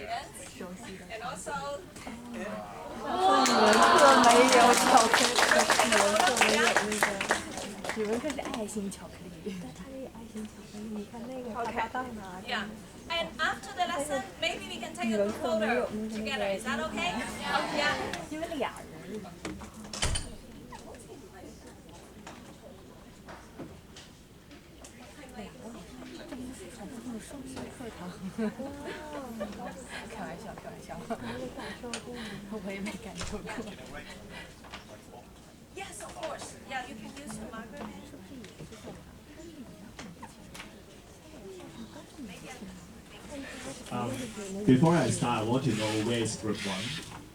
students. And also, 语文课没有巧克力，语文课是爱心巧克力。它那个爱心巧克力，你看那个 yeah. And after the lesson, maybe we can take a group photo together. Is that okay? Yeah. 因为俩人。数学课堂，开玩笑，开玩笑，我也没感受过。Yes, of course. Yeah, you can use the marker. Before I start, I want to know where is group 1?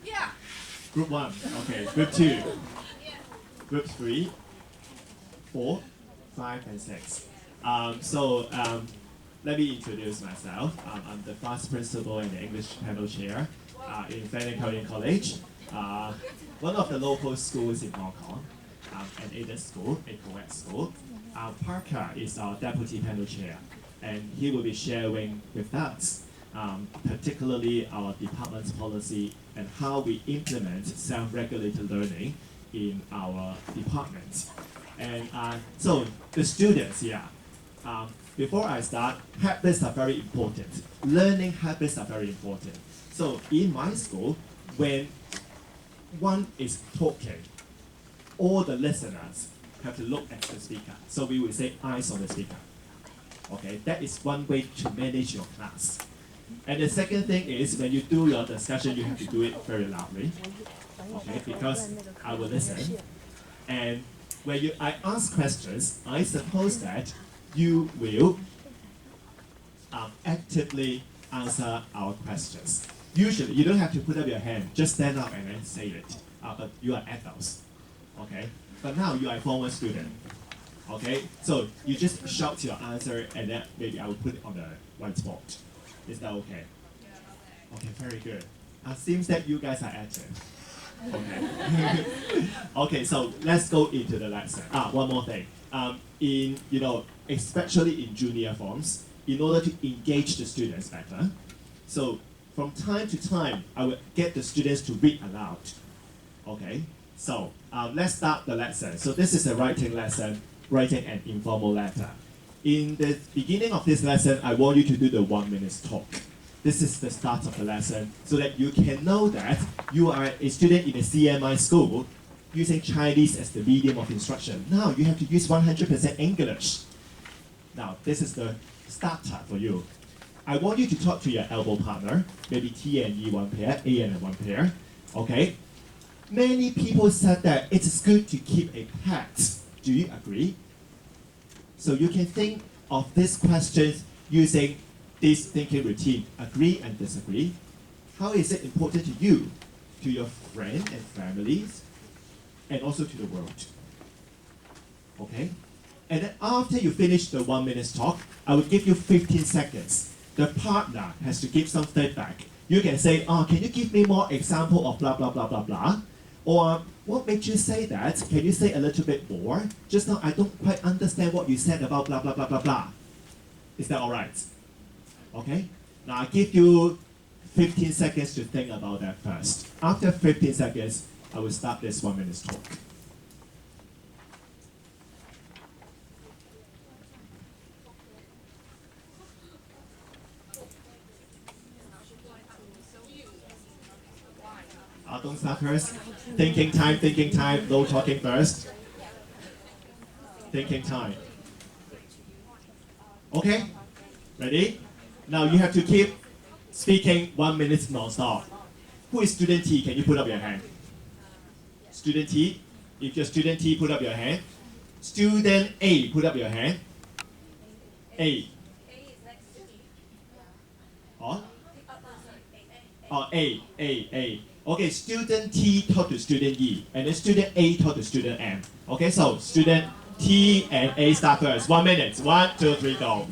Yeah. Group 1, okay. Group 2, group 3, 4, 5, and 6. Let me introduce myself. I'm the vice principal and the English panel chair in Fanning Korean College, one of the local schools in Hong Kong, an aided school, a co-ed school. Parker is our deputy panel chair, and he will be sharing with us particularly our department's policy and how we implement self-regulated learning in our department. And so the students here, before I start, habits are very important. Learning habits are very important. So in my school, when one is talking, all the listeners have to look at the speaker. So we will say eyes on the speaker. Okay, that is one way to manage your class. And the second thing is when you do your discussion, you have to do it very loudly. Okay, because I will listen. And when I ask questions, I suppose that you will actively answer our questions. Usually, you don't have to put up your hand, just stand up and then say it. But you are adults, okay? But now you are a former student, okay? So you just shout your answer and then maybe I will put it on the whiteboard. Is that okay? Okay, very good. Seems that you guys are active. Okay. Okay, so let's go into the lesson. One more thing. Especially in junior forms, in order to engage the students better, so from time to time, I will get the students to read aloud. Okay, so let's start the lesson. So this is a writing lesson, writing an informal letter. In the beginning of this lesson, I want you to do the 1 minute talk. This is the start of the lesson so that you can know that you are a student in a CMI school using Chinese as the medium of instruction. Now you have to use 100% English. Now this is the starter for you. I want you to talk to your elbow partner, maybe T and E one pair, A and one pair, okay? Many people said that it is good to keep a pet. Do you agree? So you can think of these questions using this thinking routine, agree and disagree. How is it important to you, to your friends and families, and also to the world? Okay? And then after you finish the 1 minute talk, I will give you 15 seconds. The partner has to give some feedback. You can say, can you give me more example of blah, blah, blah, blah, blah? Or what made you say that? Can you say a little bit more? Just now I don't quite understand what you said about blah, blah, blah, blah, blah. Is that all right? Okay? Now I give you 15 seconds to think about that first. After 15 seconds, I will start this 1 minute talk. Don't start first. Thinking time, no talking first. Thinking time. Okay? Ready? Now you have to keep speaking 1 minute non-stop. Who is student T? Can you put up your hand? Student T? If you're student T, put up your hand. Student A, put up your hand. A. Oh? A. Okay, student T talk to student E, and then student A talk to student M. Okay, so student T and A start first. 1 minute. 1, 2, 3, go.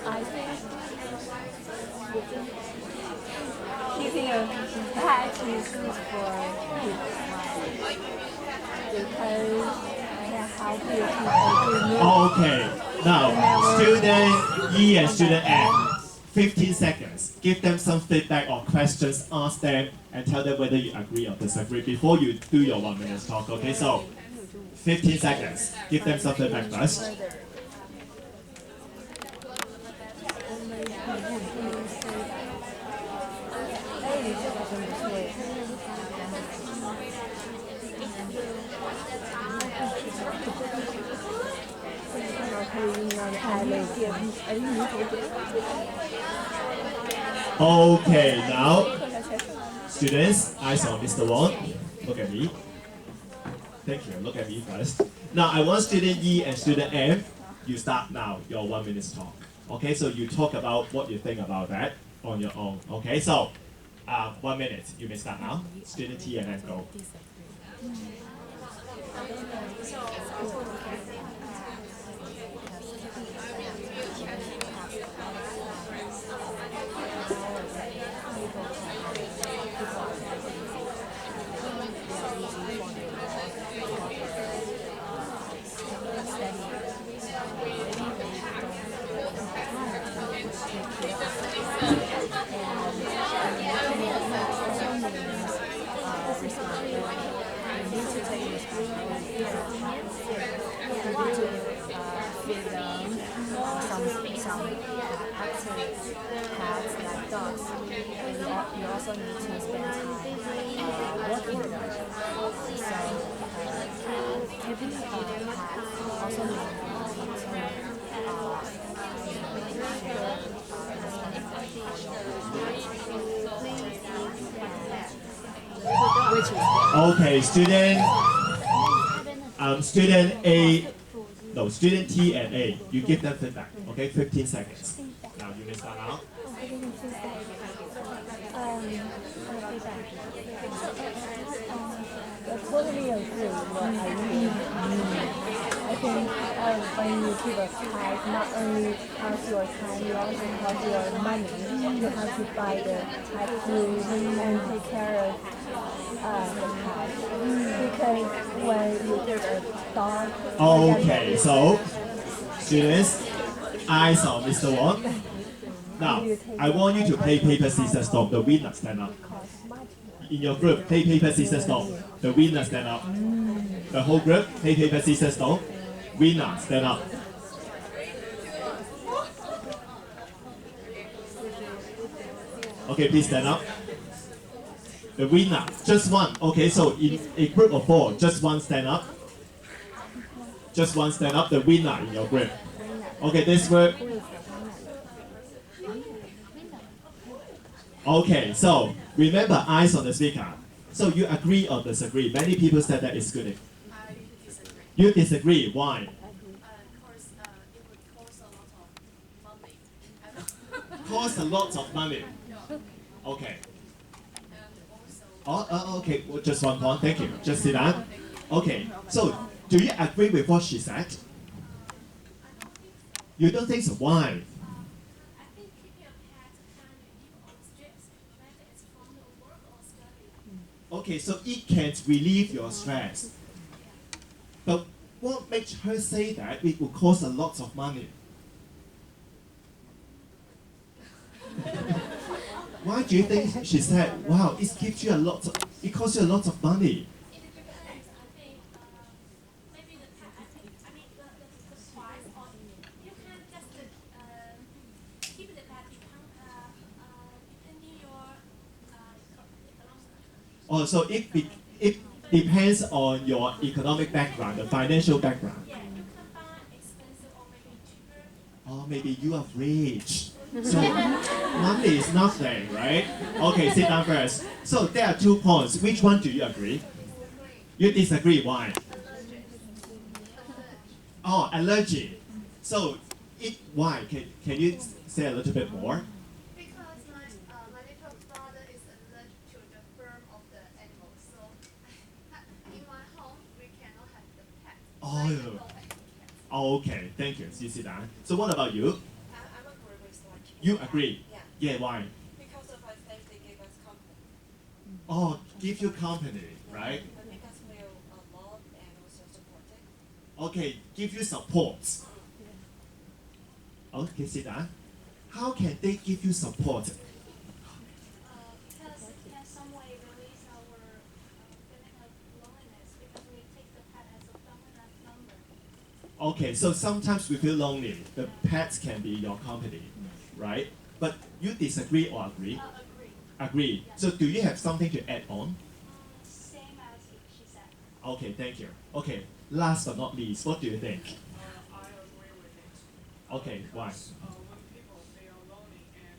I think keeping a pet is good for his life because they help you keep a Okay, now student E and student F, 15 seconds. Give them some feedback or questions, ask them and tell them whether you agree or disagree before you do your 1 minute talk. Okay, so 15 seconds. Give them some feedback first. Okay, now students, eyes on Mr. Wong. Look at me. Thank you. Look at me first. Now I want student E and student F. You start now your 1 minute talk. Okay, so you talk about what you think about that on your own. Okay, so 1 minute. You may start now. Student T and F go. You also need to spend time working with them. So having a pet also means you need to which is Okay, student A, no, student T and A. You give them feedback. Okay, 15 seconds. Now you may start now. I totally agree with what I mean. I think when you keep a pet, not only counts your time, you also counts your money. You have to buy the pet food and take care of the pet. Because when you get a dog, Okay, so students, eyes on Mr. Wong. Now, I want you to play paper, scissors, stone. The winner stand up. In your group, play paper, scissors, stone. The winner stand up. The whole group, play paper, scissors, stone. Winner stand up. Okay, please stand up. The winner, just one. Okay, so in a group of 4, just one stand up. Just one stand up, the winner in your group. Okay, this work. Okay, so remember eyes on the speaker. So you agree or disagree? Many people said that it's good. You disagree, why? Cost a lot of money. Okay. Okay, well, just one point, thank you. Just sit down. Okay, so do you agree with what she said? You don't think so, why? Okay, so it can relieve your stress. But what makes her say that it will cost a lot of money? Why do you think she said, wow, it gives you a lot of, it costs you a lot of money? Oh, so it depends on your economic background, the financial background. Oh, maybe you are rich. So money is nothing, right? Okay, sit down first. So there are 2 points. Which one do you agree? You disagree. Why? Oh, allergy. So why? Can you say a little bit more? My little brother is allergic to the fur of the animal, so in my home we cannot have the pet. Oh, okay, thank you. You sit down. So what about you? I'm agree You agree? Yeah. Yeah, why? Because of I think they gave us company. Oh, give you company, right? But because we're loved and also supported. Okay, give you support. Okay, sit down. How can they give you support? Because it can some way release our feeling of loneliness because we take the pet as a dominant number. Okay, so sometimes we feel lonely. The pets can be your company, right? But you disagree or agree? Agree. Agree. So do you have something to add on? Same as she said. Okay, thank you. Okay, last but not least, what do you think? I agree with it. Okay, why? Because, when people feel lonely and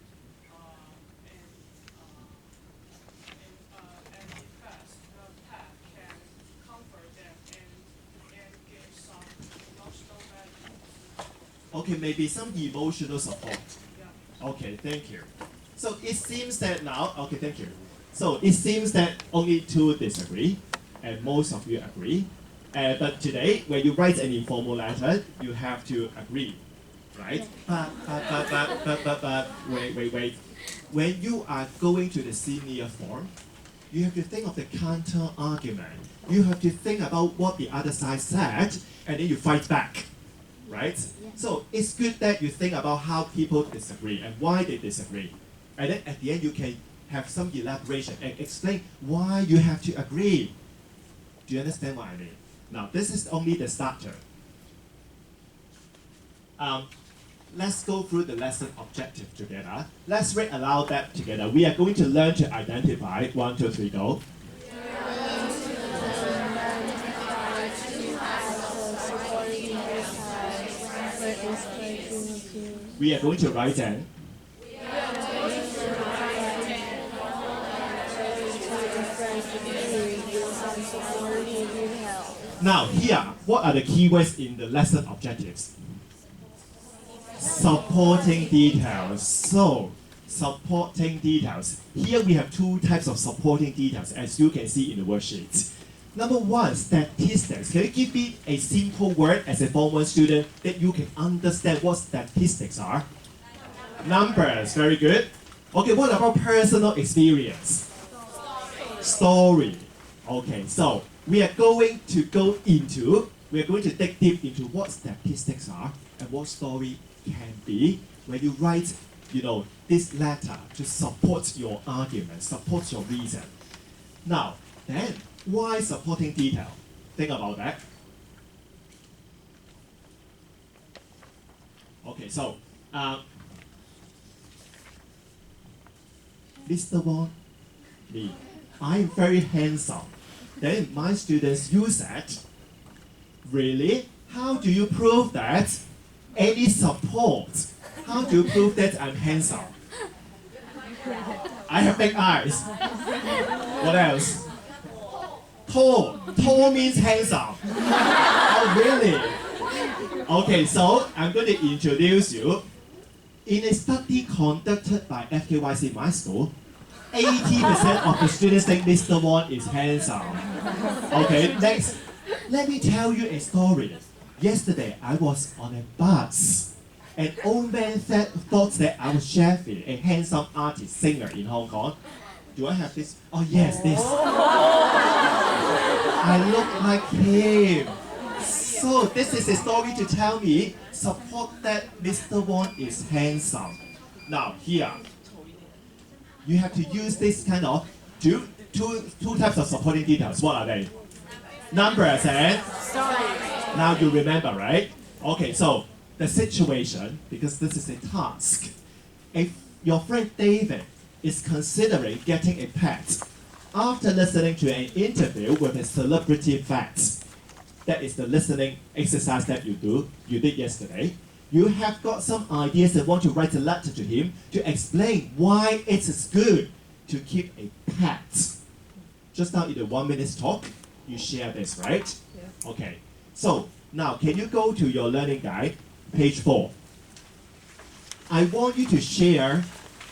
depressed, the pet can comfort them and give some emotional value. Okay, maybe some emotional support. Yeah. Okay, thank you. So it seems that now, okay, thank you. So it seems that only two disagree, and most of you agree. But today, when you write an informal letter, you have to agree, right? But, wait. When you are going to the senior form, you have to think of the counter argument. You have to think about what the other side said, and then you fight back, right? So it's good that you think about how people disagree and why they disagree. And then at the end, you can have some elaboration and explain why you have to agree. Do you understand what I mean? Now, this is only the starter. Let's go through the lesson objective together. Let's read aloud that together. We are going to learn to identify. 1, 2, 3, go. We are going to write in. Now here, what are the keywords in the lesson objectives? Supporting details. So, supporting details. Here we have two types of supporting details, as you can see in the worksheet. Number one, statistics. Can you give me a simple word as a Form 1 student that you can understand what statistics are? Numbers, very good. Okay, what about personal experience? Story. Okay, so we are going to dig deep into what statistics are and what story can be when you write, this letter to support your argument, support your reason. Now, then, why supporting detail? Think about that. Okay, so, Mr. Wong, me, I'm very handsome. Then my students use that. Really? How do you prove that? Any support? How do you prove that I'm handsome? I have big eyes. What else? Tall. Tall means handsome. Oh, really? Okay, so I'm going to introduce you. In a study conducted by FKYC, my school, 80% of the students think Mr. Wong is handsome. Okay, next. Let me tell you a story. Yesterday, I was on a bus. An old man thought that I was Sheffield, a handsome artist singer in Hong Kong. Do I have this? Oh yes, this. I look like him. So this is a story to tell me, support that Mr. Wong is handsome. Now here, you have to use this kind of two types of supporting details. What are they? Numbers and story. Now you remember, right? Okay, so the situation, because this is a task. If your friend David is considering getting a pet after listening to an interview with a celebrity vet, that is the listening exercise that you did yesterday. You have got some ideas and want to write a letter to him to explain why it is good to keep a pet. Just now in the 1 minute talk, you share this, right? Yeah. Okay. So now, can you go to your learning guide, page 4? I want you to share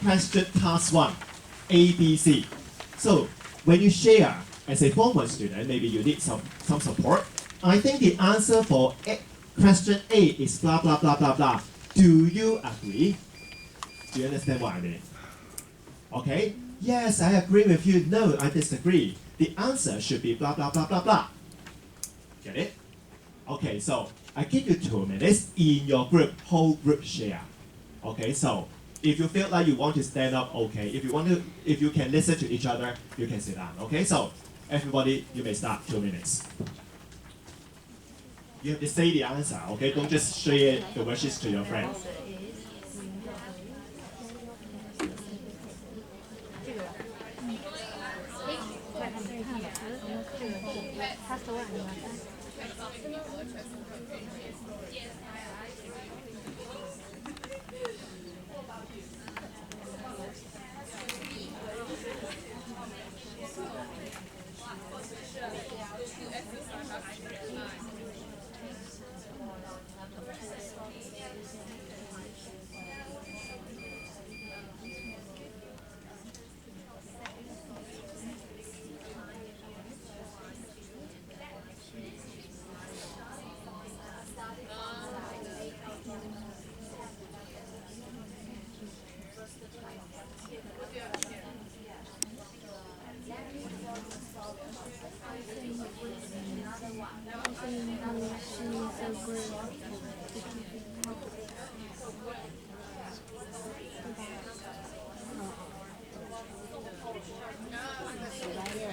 question task 1, A, B, C. So when you share as a Form 1 student, maybe you need some support. I think the answer for question A is blah, blah, blah, blah, blah. Do you agree? Do you understand what I mean? Okay? Yes, I agree with you. No, I disagree. The answer should be blah, blah, blah, blah, blah. Get it? Okay, so I give you 2 minutes in your group, whole group share. Okay, so if you feel like you want to stand up, okay. If you can listen to each other, you can sit down. Okay, so everybody, you may start 2 minutes. You have to say the answer, okay? Don't just share the worksheets to your friends.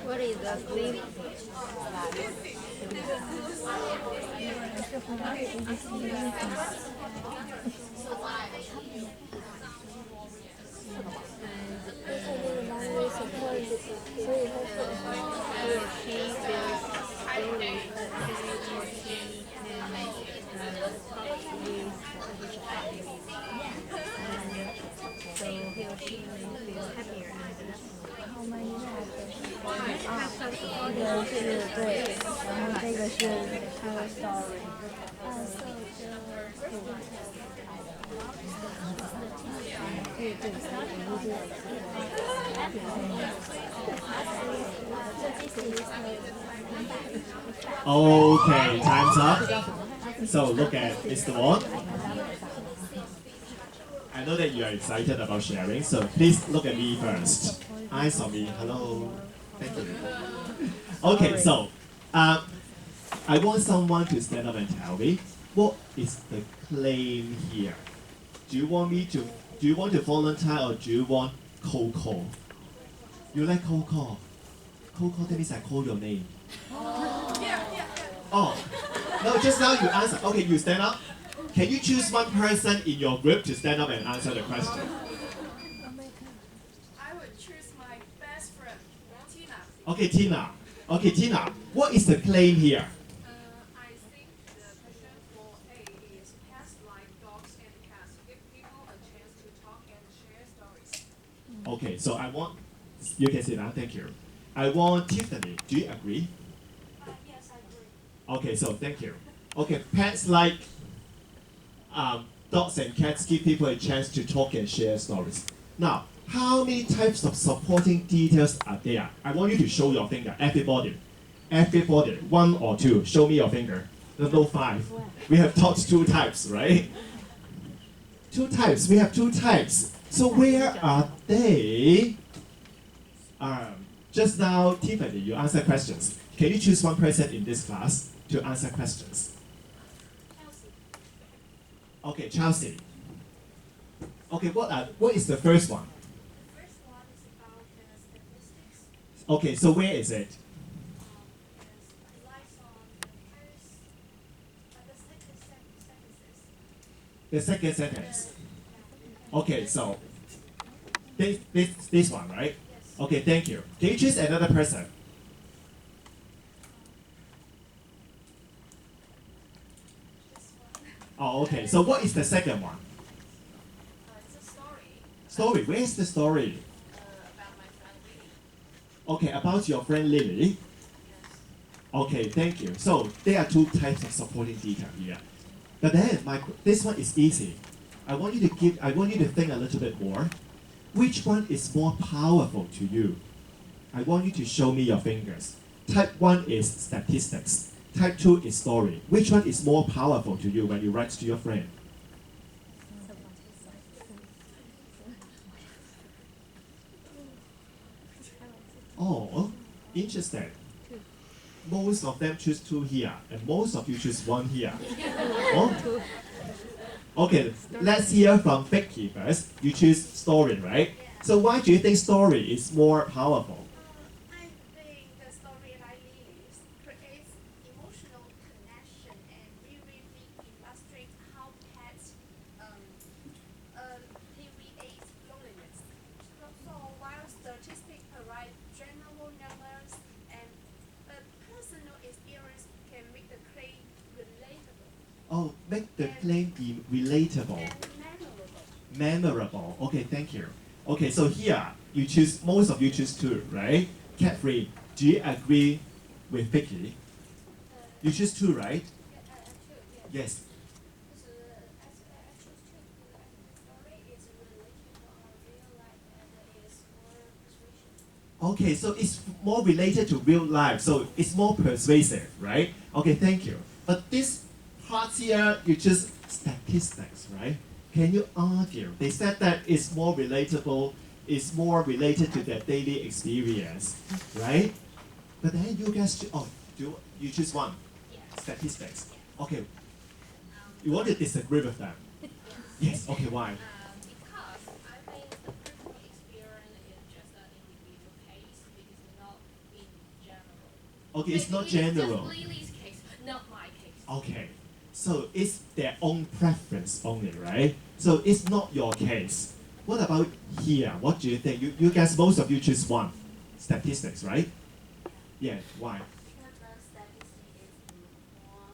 What is the clip? So he or she will feel happier and 这个是对，然后这个是 her story。Okay, time's up. So look at Mr. Wong. I know that you are excited about sharing, so please look at me first. Eyes on me. Hello. Thank you. Okay, so I want someone to stand up and tell me what is the claim here. Do you want to volunteer or do you want cold call? You like cold call? Cold call, that means I call your name. Oh, no, just now you answer. Okay, you stand up. Can you choose one person in your group to stand up and answer the question? I would choose my best friend, Tina. Okay, Tina. Okay, Tina, what is the claim here? I think the question for A is pets like dogs and cats give people a chance to talk and share stories. Okay, so you can sit down, thank you. I want Tiffany, do you agree? Yes, I agree. Okay, so thank you. Okay, pets like dogs and cats give people a chance to talk and share stories. Now, how many types of supporting details are there? I want you to show your finger, everybody. Everybody, 1 or 2, show me your finger. No, 5. We have taught 2 types, right? 2 types, we have 2 types. So where are they? Just now, Tiffany, you answer questions. Can you choose one person in this class to answer questions? Okay, Chelsea. Okay, what is the first one? The first one is about the statistics. Okay, so where is it? It lies on the The second sentence. Okay, so this one, right? Yes. Okay, thank you. Can you choose another person? This one. Oh, okay. So what is the second one? It's a story Story. Where's the story? about my friend Lily. Okay, about your friend Lily. Yes. Okay, thank you. So there are 2 types of supporting detail here. But then this one is easy. I want you to think a little bit more. Which one is more powerful to you? I want you to show me your fingers. Type 1 is statistics. Type 2 is story. Which one is more powerful to you when you write to your friend? Oh, interesting. Most of them choose 2 here, and most of you choose 1 here. Oh. Okay, let's hear from Vicky first. You choose story, right? So why do you think story is more powerful? I think the story like Lily's creates emotional connection and really illustrates how pets alleviate loneliness. So while statistics provide general numbers and a personal experience can make the claim relatable Oh, make the claim be relatable, and memorable. memorable. Okay, thank you. Okay, so here you choose. Most of you choose 2, right? Catherine, do you agree with Vicky? You choose 2, right? Yes. Okay, so it's more related to real life, so it's more persuasive, right? Okay, thank you. But this part here, you choose statistics, right? Can you argue? They said that it's more relatable, it's more related to their daily experience, right? But then you guys, you choose 1, statistics. Okay, you want to disagree with them? Yes, okay, why? Because I think the personal experience is just an individual case because it's not in general. Okay, it's not It's general. just Lily's case, not my case. Okay, so it's their own preference only, right? So it's not your case. What about here? What do you think? You guys, most of you choose 1, statistics, right? Yeah, why? Because the statistic is more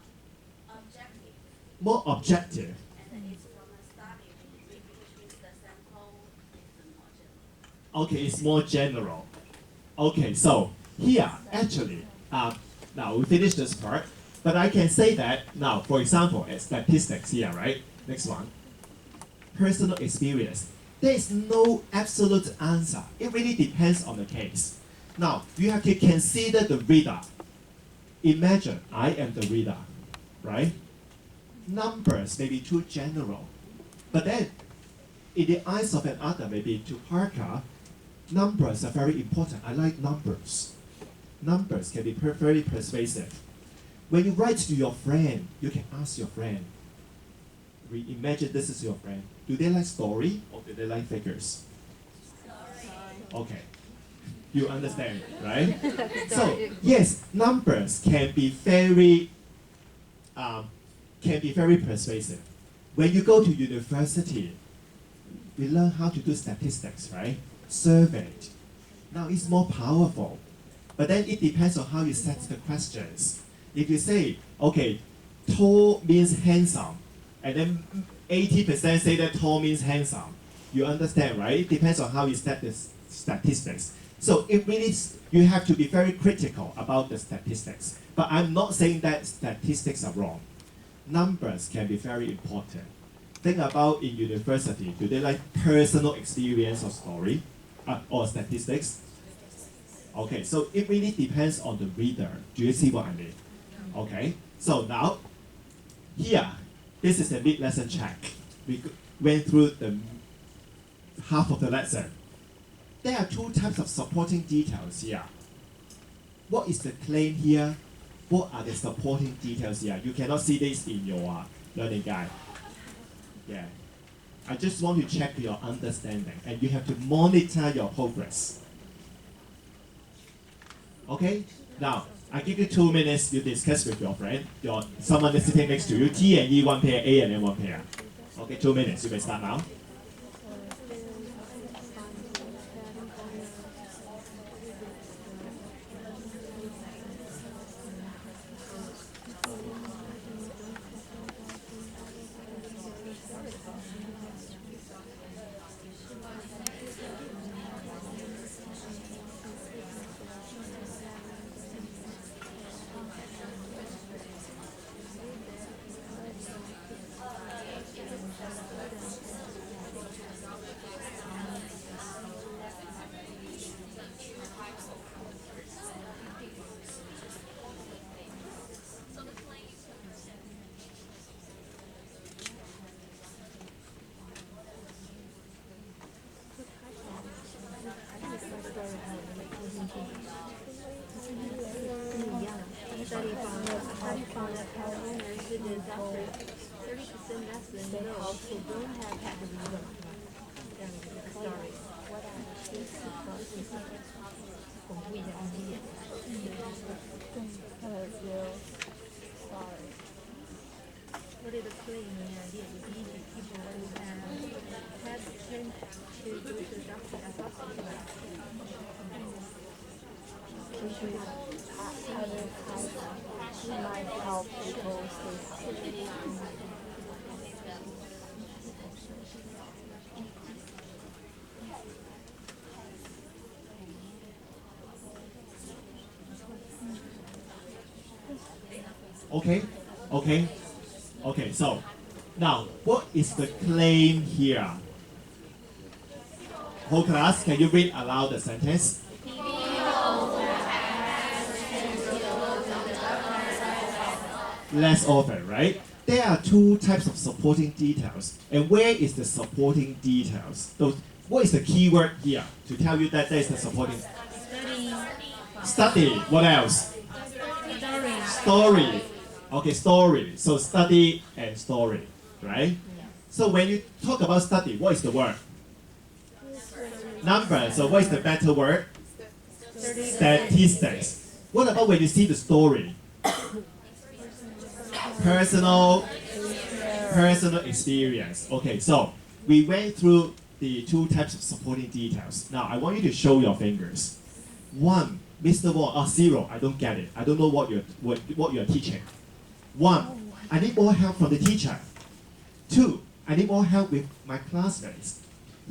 objective More objective. and it's from a study which means the sample is more general. Okay, it's more general. Okay, so here, actually, now we finish this part, but I can say that now, for example, as statistics here, right? Next one. Personal experience. There is no absolute answer. It really depends on the case. Now, you have to consider the reader. Imagine I am the reader, right? Numbers may be too general, but then in the eyes of another, maybe to Parker, numbers are very important. I like numbers. Numbers can be very persuasive. When you write to your friend, you can ask your friend. Imagine this is your friend. Do they like story or do they like figures? Okay. You understand, right? So yes, numbers can be very persuasive. When you go to university, we learn how to do statistics, right? Survey. Now it's more powerful. But then it depends on how you set the questions. If you say, okay, tall means handsome, and then 80% say that tall means handsome, you understand, right? It depends on how you set the statistics. So it really, you have to be very critical about the statistics. But I'm not saying that statistics are wrong. Numbers can be very important. Think about in university, do they like personal experience or story or statistics? Okay, so it really depends on the reader. Do you see what I mean? Okay, so now, here, this is the mid-lesson check. We went through the half of the lesson. There are 2 types of supporting details here. What is the claim here? What are the supporting details here? You cannot see this in your learning guide. Yeah. I just want to check your understanding, and you have to monitor your progress. Okay? Now, I give you 2 minutes, you discuss with your friend, someone is sitting next to you, T and E 1 pair, A and N 1 pair. Okay, 2 minutes, you may start now. people say how to don't have the reason story. What are the things about this? ผม不一样理解。zero story. What is the claim idea? You need people who have tend to go to the doctor as hospital. We should advertise might help people stay healthy. Okay, so now what is the claim here? Whole class, can you read aloud the sentence? Less often, right? There are two types of supporting details. And where is the supporting details? So what is the keyword here to tell you that there is the supporting? Study. What else? Story. Okay, story. So study and story, right? So when you talk about study, what is the word? Number. So what is the better word? Statistics. What about when you see the story? Personal experience. Okay, so we went through the two types of supporting details. Now I want you to show your fingers. 1, Mr. Wong, 0, I don't get it. I don't know what you're teaching. 1, I need more help from the teacher. 2, I need more help with my classmates.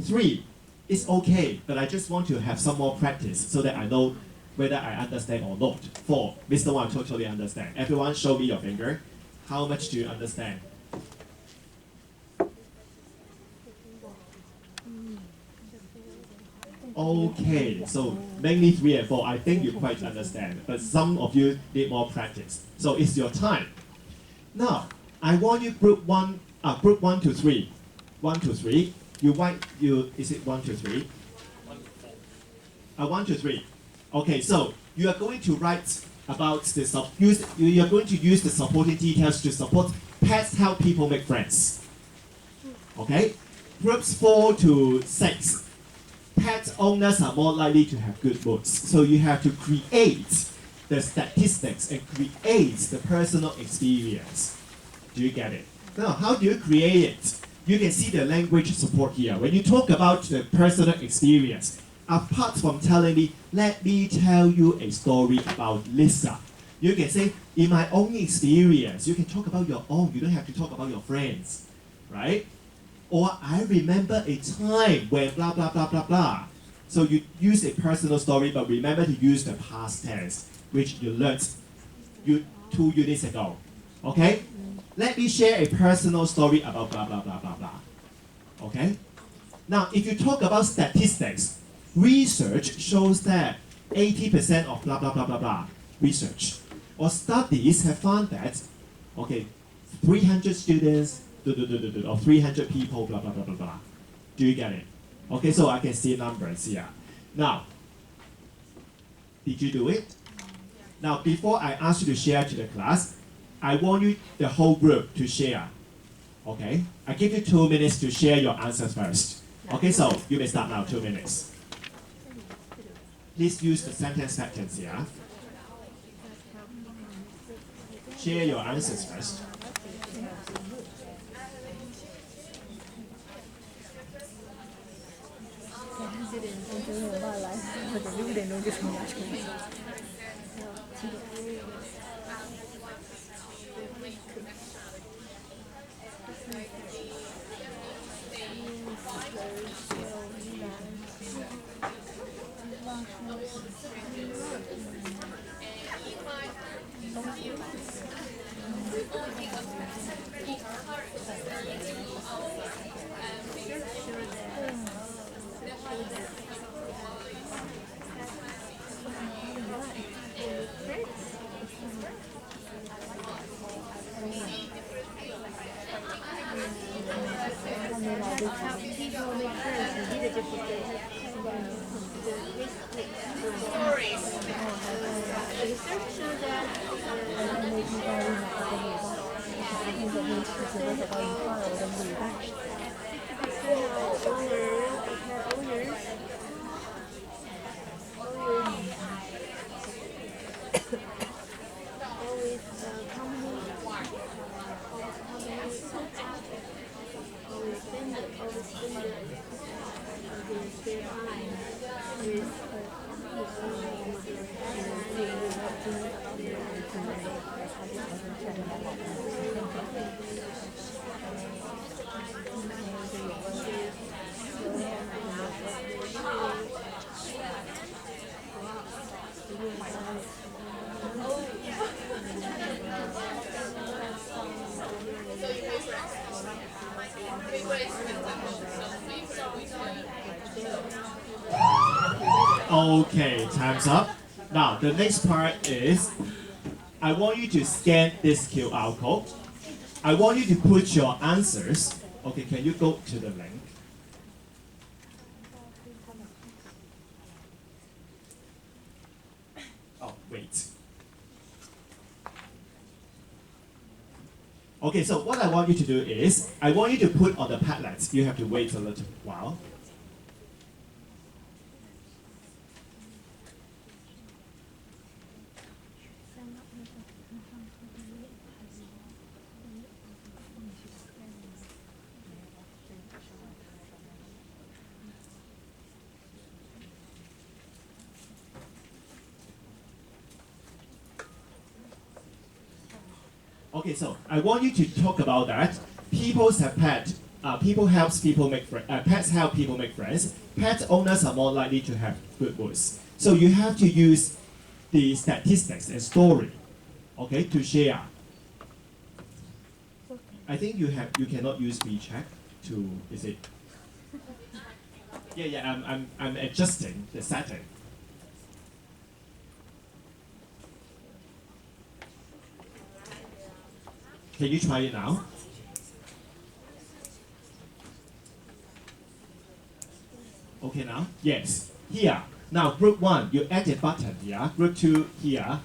3, it's okay, but I just want to have some more practice so that I know whether I understand or not. 4, Mr. Wong, totally understand. Everyone show me your finger. How much do you understand? Okay, so mainly 3 and 4, I think you quite understand, but some of you need more practice. So it's your time. Now, I want you group 1 to 3. 1 to 3. Is it 1 to 3? 1 to 3. Okay, so you are going to write about you are going to use the supporting details to support pets help people make friends. Okay? Groups 4 to 6. Pet owners are more likely to have good moods. So you have to create the statistics and create the personal experience. Do you get it? Now, how do you create it? You can see the language support here. When you talk about the personal experience, apart from telling me, let me tell you a story about Lisa. You can say, in my own experience, you can talk about your own. You don't have to talk about your friends, right? Or I remember a time when blah, blah, blah, blah, blah. So you use a personal story, but remember to use the past tense, which you learned 2 units ago. Okay? Let me share a personal story about blah, blah, blah, blah, blah. Okay? Now, if you talk about statistics, research shows that 80% of blah, blah, blah, blah, blah, research or studies have found that, okay, 300 students, or 300 people, blah, blah, blah, blah, blah. Do you get it? Okay, so I can see numbers here. Now, did you do it? Now, before I ask you to share to the class, I want you, the whole group, to share. Okay? I give you 2 minutes to share your answers first. Okay, so you may start now, 2 minutes. Please use the sentence patterns here. Share your answers first. 现在问题是我在到一块儿，我的尾巴。Okay, time's up. Now, the next part is I want you to scan this QR code. I want you to put your answers. Okay, can you go to the link? Oh, wait. Okay, so what I want you to do is, I want you to put on the Padlet. You have to wait a little while. Okay, so I want you to talk about that. People have pet. People helps people make friends. Pets help people make friends. Pet owners are more likely to have good moods. So you have to use the statistics and story, okay, to share. I think you cannot use WeChat to, is it? Yeah. I'm adjusting the setting. Can you try it now? Okay now? Yes. Here. Now group 1, you add a button here. Group 2 here.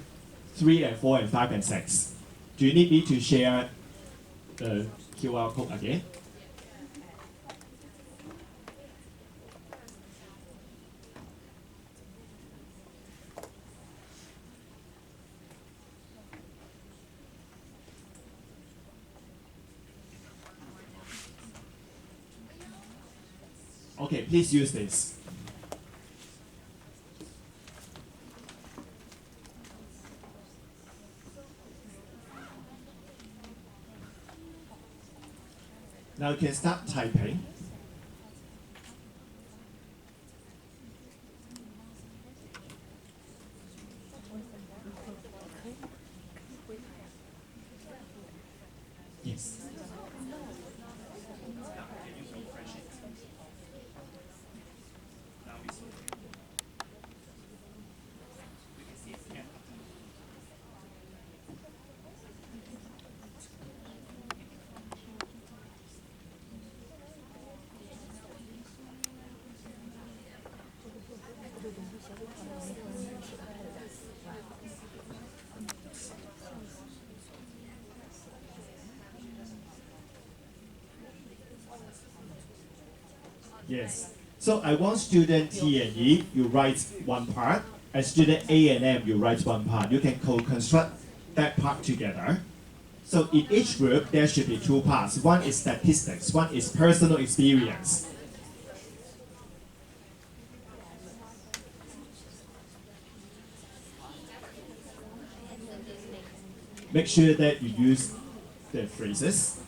3 and 4 and 5 and 6. Do you need me to share the QR code again? Okay, please use this. Now you can start typing. Yes. Yes. So I want student T and E, you write one part, and student A and M, you write one part. You can co-construct that part together. So in each group, there should be 2 parts. One is statistics, one is personal experience. Make sure that you use the phrases.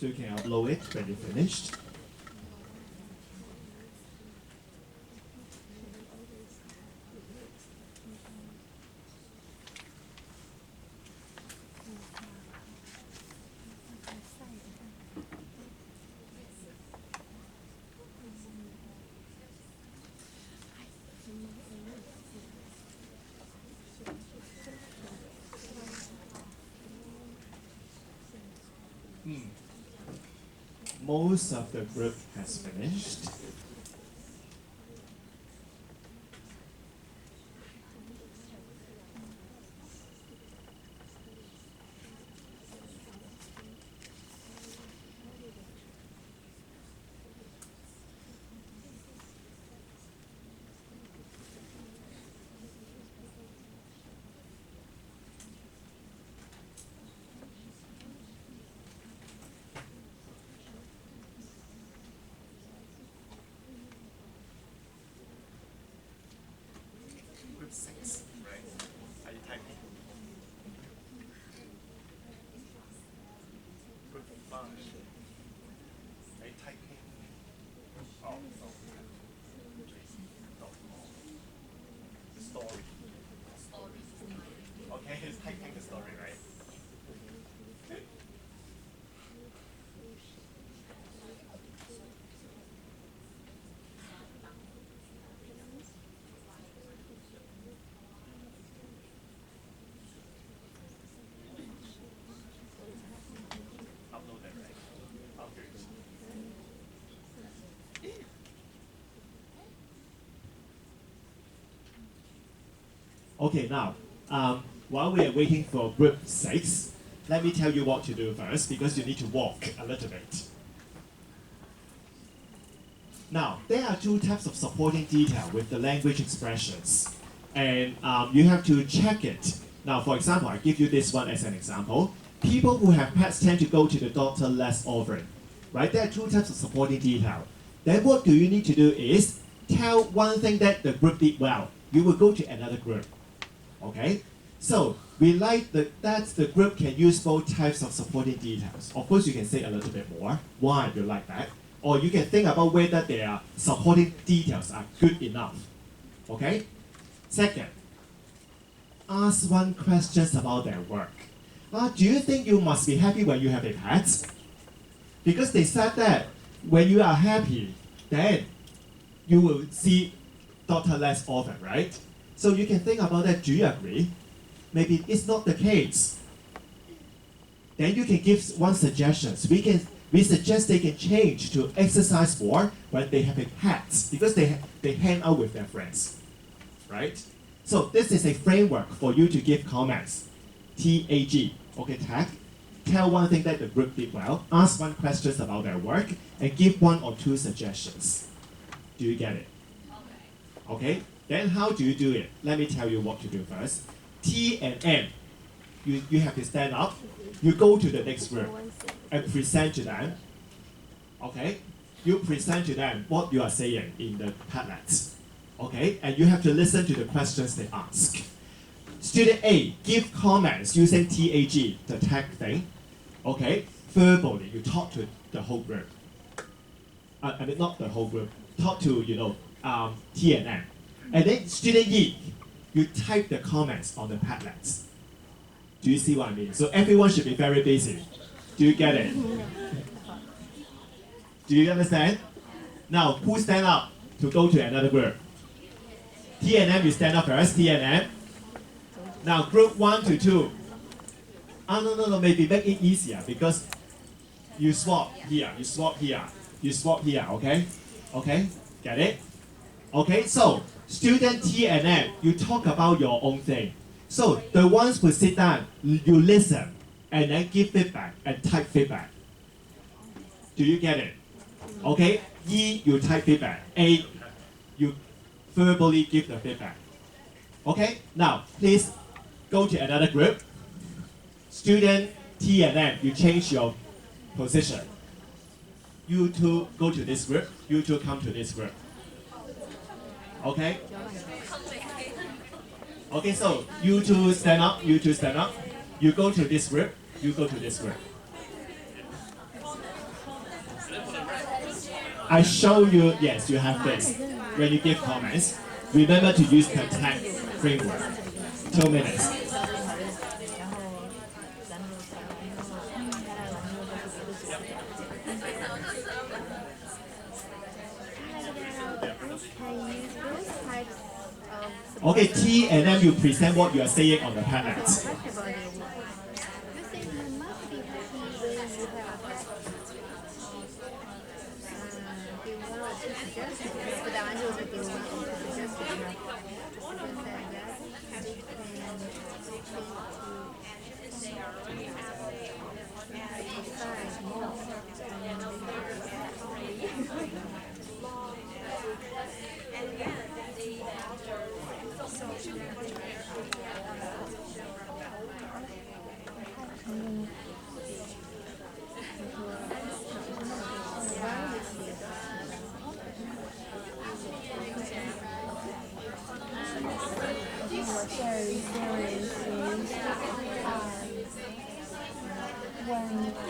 So you can upload it when you're finished. Most of the group has finished. Group 6, right? Are you typing? Group 5. Are you typing? Oh, no. No. The story. Okay, he's typing the story, right? Upload that, right? Oh, good. Okay, now, while we are waiting for group 6, let me tell you what to do first, because you need to walk a little bit. Now, there are two types of supporting detail with the language expressions, and you have to check it. Now, for example, I give you this one as an example. People who have pets tend to go to the doctor less often, right? There are two types of supporting detail. Then what do you need to do is tell one thing that the group did well. You will go to another group, okay? So we like that the group can use both types of supporting details. Of course, you can say a little bit more why you like that, or you can think about whether their supporting details are good enough, okay? Second, ask one question about their work. Do you think you must be happy when you have a pet? Because they said that when you are happy, then you will see doctor less often, right? So you can think about that. Do you agree? Maybe it's not the case. Then you can give one suggestion. We suggest they can change to exercise more when they have a pet, because they hang out with their friends, right? So this is a framework for you to give comments. TAG, okay, tag. Tell one thing that the group did well, ask one question about their work, and give one or two suggestions. Do you get it? Okay, then how do you do it? Let me tell you what to do first. T and M, you have to stand up. You go to the next group and present to them. Okay, you present to them what you are saying in the Padlet. Okay, and you have to listen to the questions they ask. Student A, give comments using TAG, the tag thing. Okay, verbally, you talk to the whole group. I mean, not the whole group. Talk to, T and M. And then student E, you type the comments on the Padlets. Do you see what I mean? So everyone should be very busy. Do you get it? Do you understand? Now, who stand up to go to another group? T and M, you stand up first, T and M. Now, group 1 to 2. No, maybe make it easier, because you swap here, you swap here, you swap here, okay? Okay, get it? Okay, so student T and M, you talk about your own thing. So the ones who sit down, you listen, and then give feedback and type feedback. Do you get it? Okay, E, you type feedback. A, you verbally give the feedback. Okay, now please go to another group. Student T and M, you change your position. You two go to this group, you two come to this group. Okay? Okay, so you two stand up, you two stand up. You go to this group, you go to this group. I show you, yes, you have this. When you give comments, remember to use the tag framework. 2 minutes. Okay, T, and then you present what you are saying on the panel. When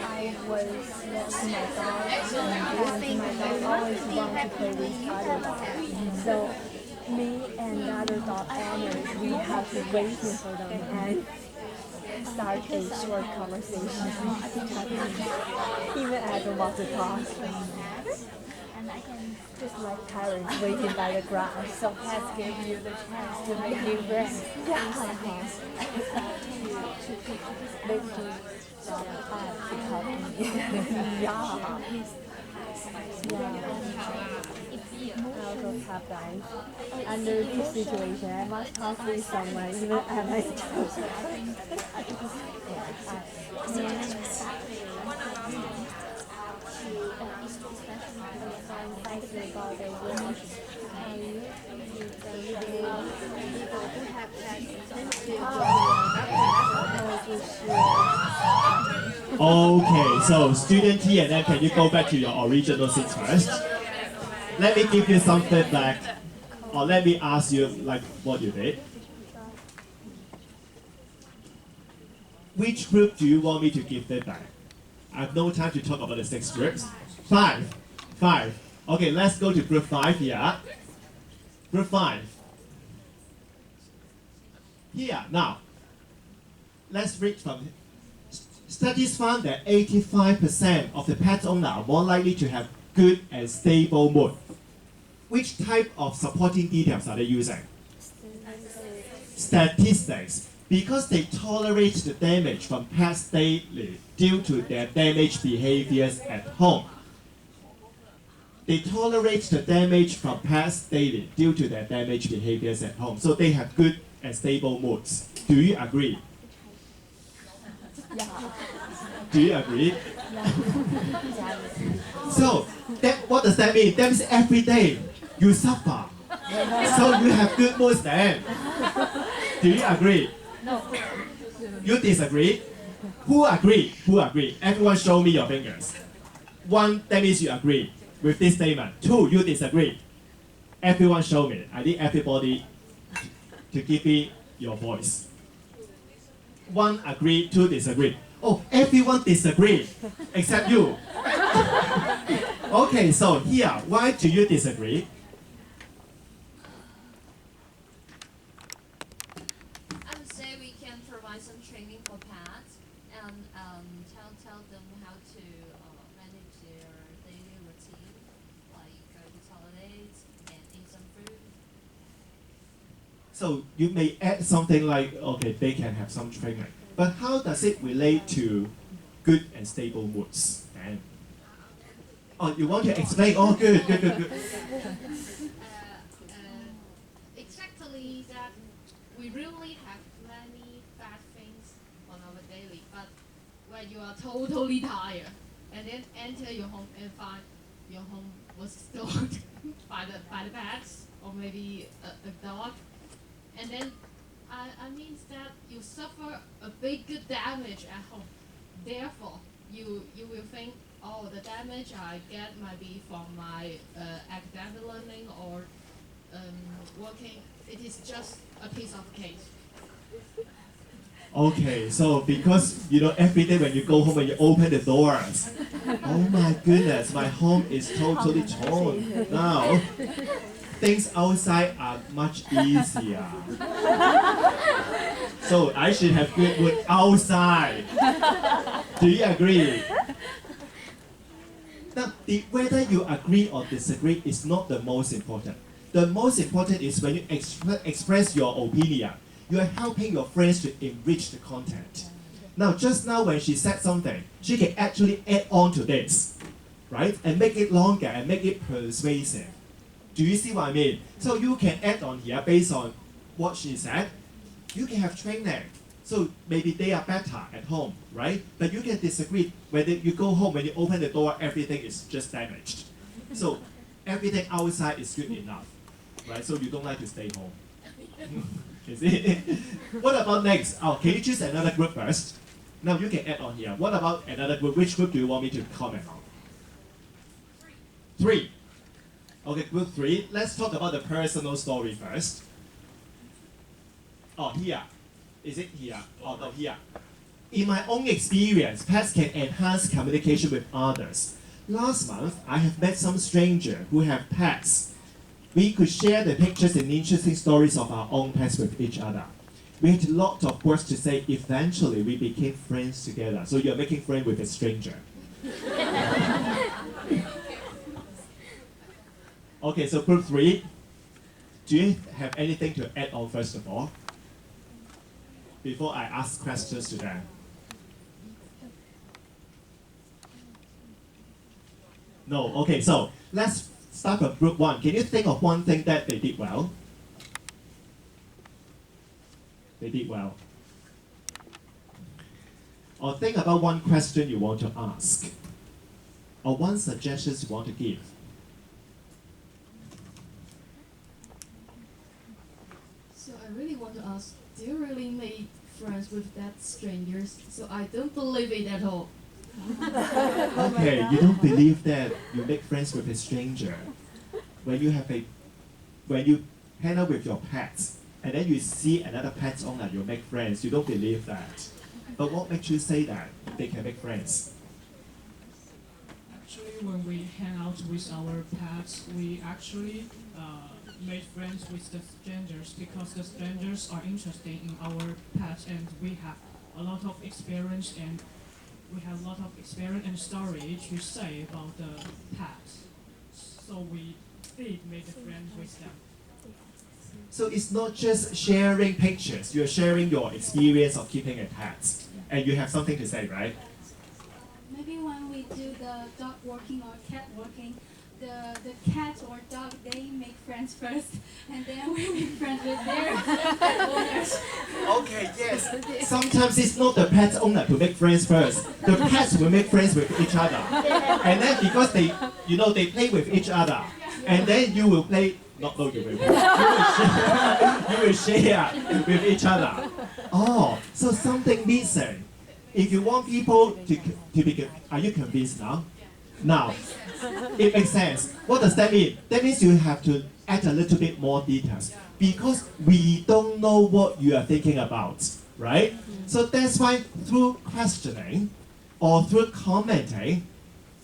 I was walking my dog, and my dog always wants to play with other dogs. So me and the other dog owners, we have to wait for them and start a short conversation. Even I don't want to talk. Just like parents waiting by the grass. So pets give you the chance to make you rest. Yeah. I also have guys. Under this situation, I must talk with someone, even at my Okay, so student T, and then can you go back to your original seats first? Let me give you some feedback, or let me ask you like what you did. Which group do you want me to give feedback? I have no time to talk about the 6 groups. 5. Okay, let's go to group 5 here. Group 5. Here, now, let's read from studies found that 85% of the pet owner are more likely to have good and stable mood. Which type of supporting details are they using? Statistics. Because they tolerate the damage from pets daily due to their damaged behaviors at home. They tolerate the damage from pets daily due to their damaged behaviors at home. So they have good and stable moods. Do you agree? Do you agree? So, what does that mean? That means every day you suffer. So you have good moods then. Do you agree? No. You disagree? Who agree? Who agree? Everyone show me your fingers. 1, that means you agree with this statement. 2, you disagree. Everyone show me. I need everybody to give me your voice. 1 agree, 2 disagree. Oh, everyone disagree except you. Okay, so here, why do you disagree? I would say we can provide some training for pets and tell them how to manage their daily routine, like go to toilets and eat some food. So you may add something like, okay, they can have some training. But how does it relate to good and stable moods? And oh, you want to explain? Oh, good. Exactly that we really have many bad things on our daily, but when you are totally tired and then enter your home and find your home was stalked by the pets or maybe a dog, and then I mean that you suffer a big damage at home. Therefore, you will think, oh, the damage I get might be from my academic learning or working. It is just a piece of cake. Okay, so because you know every day when you go home and you open the doors, oh my goodness, my home is totally torn now. Things outside are much easier. So I should have good wood outside. Do you agree? Now, whether you agree or disagree is not the most important. The most important is when you express your opinion. You are helping your friends to enrich the content. Now, just now when she said something, she can actually add on to this, right? And make it longer and make it persuasive. Do you see what I mean? So you can add on here based on what she said. You can have training. So maybe they are better at home, right? But you can disagree. When you go home, when you open the door, everything is just damaged. So everything outside is good enough, right? So you don't like to stay home. You see? What about next? Oh, can you choose another group first? Now you can add on here. What about another group? Which group do you want me to comment on? Three. Okay, group 3. Let's talk about the personal story first. Oh, here. Is it here? Oh, no, here. In my own experience, pets can enhance communication with others. Last month, I have met some stranger who have pets. We could share the pictures and interesting stories of our own pets with each other. We had a lot of words to say. Eventually, we became friends together. So you're making friends with a stranger. Okay, so group 3. Do you have anything to add on first of all? Before I ask questions to them. No, okay, so let's start with group 1. Can you think of one thing that they did well? They did well. Or think about one question you want to ask. Or one suggestion you want to give. So I really want to ask, do you really make friends with that strangers? So I don't believe it at all. Okay, you don't believe that you make friends with a stranger. When you hang out with your pets, and then you see another pet owner, you make friends, you don't believe that. But what makes you say that they can make friends? Actually, when we hang out with our pets, we actually made friends with the strangers because the strangers are interested in our pets and we have a lot of experience and story to say about the pets. So we did make a friend with them. So it's not just sharing pictures, you're sharing your experience of keeping a pet. And you have something to say, right? Maybe when we do the dog walking or cat walking, the cat or dog, they make friends first, and then we make friends with their pet owners. Okay, yes. Sometimes it's not the pet owner to make friends first. The pets will make friends with each other. And then because they play with each other. And then you will play, you will share with each other. Oh, so something missing. If you want people to be, are you convinced now? Now, it makes sense. What does that mean? That means you have to add a little bit more details because we don't know what you are thinking about, right? So that's why through questioning or through commenting,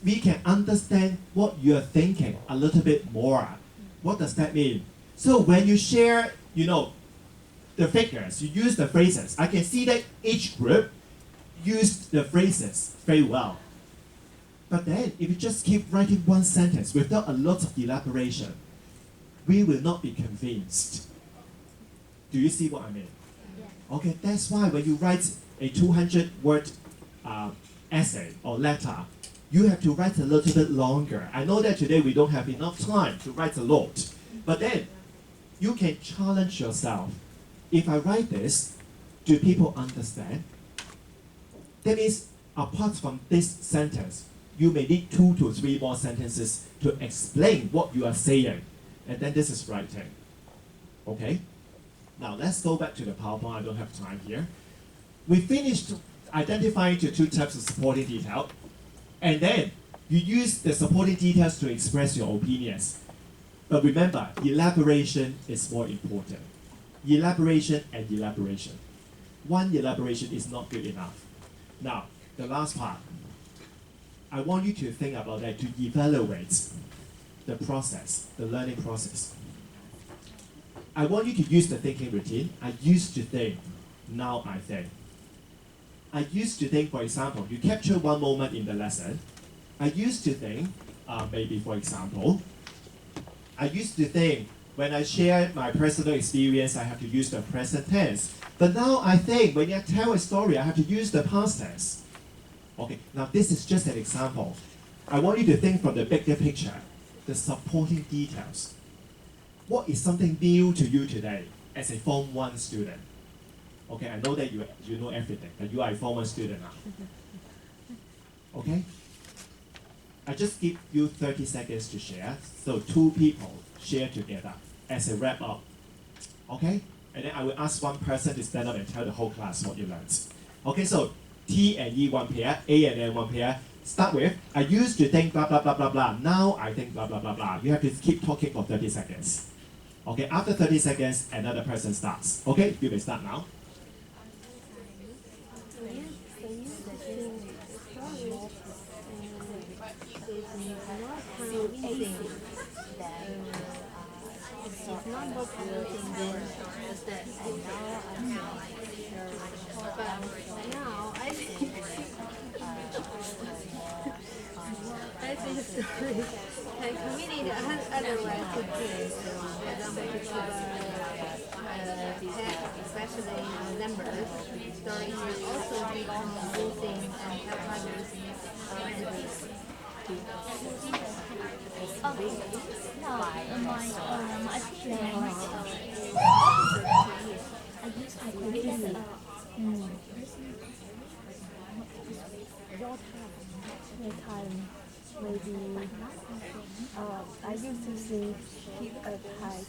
we can understand what you are thinking a little bit more. What does that mean? So when you share, the figures, you use the phrases. I can see that each group used the phrases very well. But then, if you just keep writing one sentence without a lot of elaboration, we will not be convinced. Do you see what I mean? Okay, that's why when you write a 200-word essay or letter, you have to write a little bit longer. I know that today we don't have enough time to write a lot, but then you can challenge yourself. If I write this, do people understand? That means, apart from this sentence, you may need 2 to 3 more sentences to explain what you are saying. And then this is writing. Okay? Now let's go back to the PowerPoint. I don't have time here. We finished identifying the 2 types of supporting detail. And then you use the supporting details to express your opinions. But remember, elaboration is more important. Elaboration and elaboration. one elaboration is not good enough. Now, the last part, I want you to think about that, to evaluate the process, the learning process. I want you to use the thinking routine. I used to think, now I think. I used to think, for example, you capture one moment in the lesson. I used to think, maybe for example, I used to think when I share my personal experience, I have to use the present tense. But now I think when I tell a story, I have to use the past tense. Okay, now this is just an example. I want you to think from the bigger picture, the supporting details. What is something new to you today as a Form 1 student? Okay, I know that you know everything, but you are a Form 1 student now. Okay? I just give you 30 seconds to share. So 2 people share together as a wrap up. Okay? And then I will ask one person to stand up and tell the whole class what you learned. Okay, so T and E one pair, A and N one pair. Start with, I used to think blah blah blah blah blah. Now I think blah blah blah blah. You have to keep talking for 30 seconds. Okay, after 30 seconds, another person starts. Okay, you may start now. I think story can communicate otherwise to kids. For example, to detect, especially numbers. Stories will also become using and help others maybe I used to think keep a tight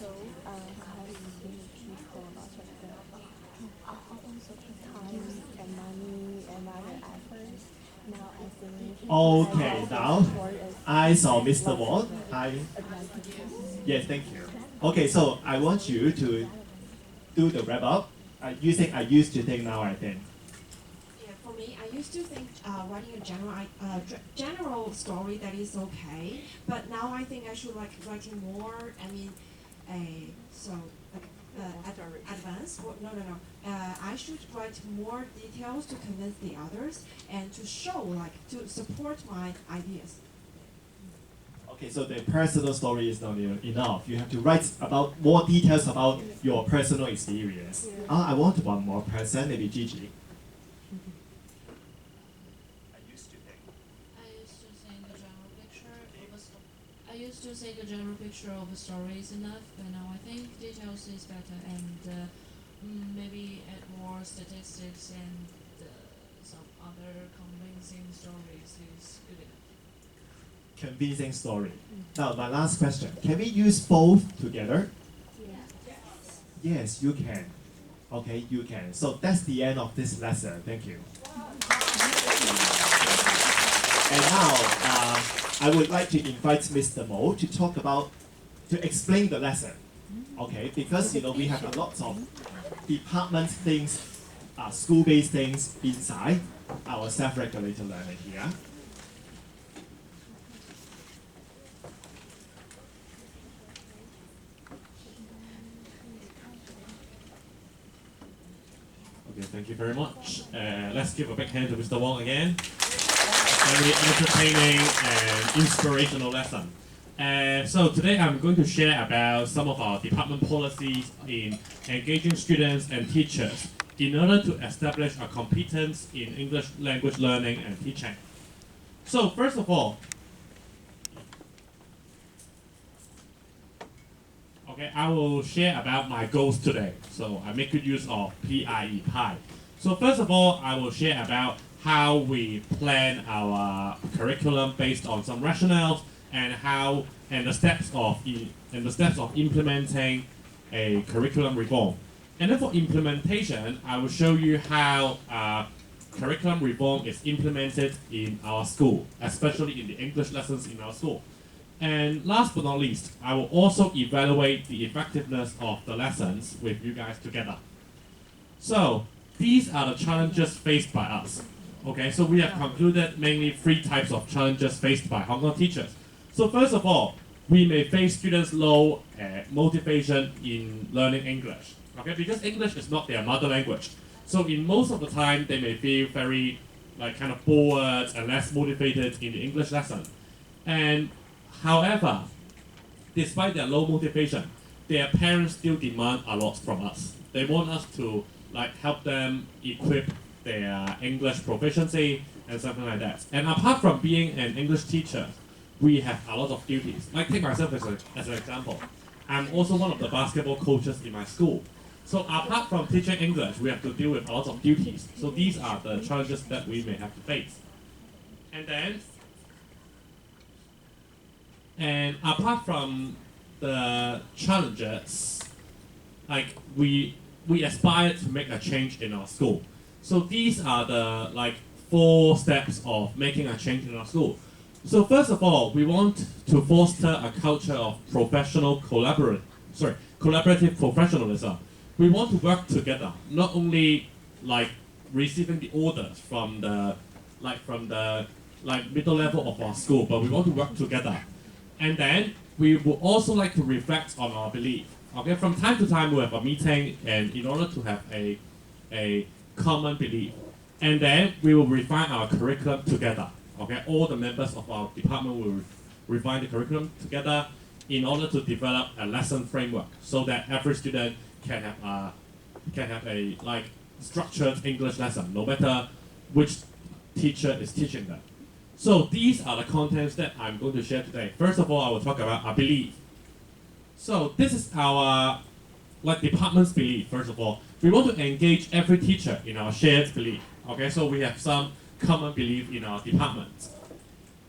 people lots of time and money and other efforts. Now I think Okay, now I saw Mr. Wong. Yes, thank you. Okay, so I want you to do the wrap up. You think I used to think, now I think. Yeah, for me, I used to think writing a general story that is okay, but now I think I should like writing more. I mean, advanced. No. I should write more details to convince the others and to show, like, to support my ideas. Okay, so the personal story is not enough. You have to write about more details about your personal experience. I want one more person, maybe Gigi. I used to say the general picture of the story is enough, but now I think details is better, and maybe add more statistics and some other convincing stories is good enough. Convincing story. Now, my last question. Can we use both together? Yes, you can. Okay, you can. So that's the end of this lesson. Thank you. And now, I would like to invite Mr. Mo to talk about, to explain the lesson. Okay, because we have a lot of department things, school-based things inside our self-regulated learning here. Okay, thank you very much. Let's give a big hand to Mr. Wong again. Very entertaining and inspirational lesson. So today I'm going to share about some of our department policies in engaging students and teachers in order to establish a competence in English language learning and teaching. So first of all, okay, I will share about my goals today. So I make good use of PIE, PI. So first of all, I will share about how we plan our curriculum based on some rationales and the steps of implementing a curriculum reform. And then for implementation, I will show you how curriculum reform is implemented in our school, especially in the English lessons in our school. And last but not least, I will also evaluate the effectiveness of the lessons with you guys together. So, these are the challenges faced by us. Okay, so we have concluded mainly 3 types of challenges faced by Hong Kong teachers. So first of all, we may face students' low motivation in learning English. Okay, because English is not their mother language. So in most of the time, they may feel very kind of bored and less motivated in the English lesson. And however, despite their low motivation, their parents still demand a lot from us. They want us to help them equip their English proficiency and something like that. And apart from being an English teacher, we have a lot of duties. Take myself as an example. I'm also one of the basketball coaches in my school. So apart from teaching English, we have to deal with a lot of duties. So these are the challenges that we may have to face. And apart from the challenges, we aspire to make a change in our school. So these are the 4 steps of making a change in our school. So first of all, we want to foster a culture of collaborative professionalism. We want to work together, not only receiving the orders from the middle level of our school, but we want to work together. And then we would also like to reflect on our belief. Okay, from time to time we have a meeting, and in order to have a common belief, and then we will refine our curriculum together. Okay, all the members of our department will refine the curriculum together in order to develop a lesson framework, so that every student can have a structured English lesson, no matter which teacher is teaching them. So these are the contents that I'm going to share today. First of all, I will talk about our belief. So this is our department's belief. First of all, we want to engage every teacher in our shared belief. Okay, so we have some common belief in our department.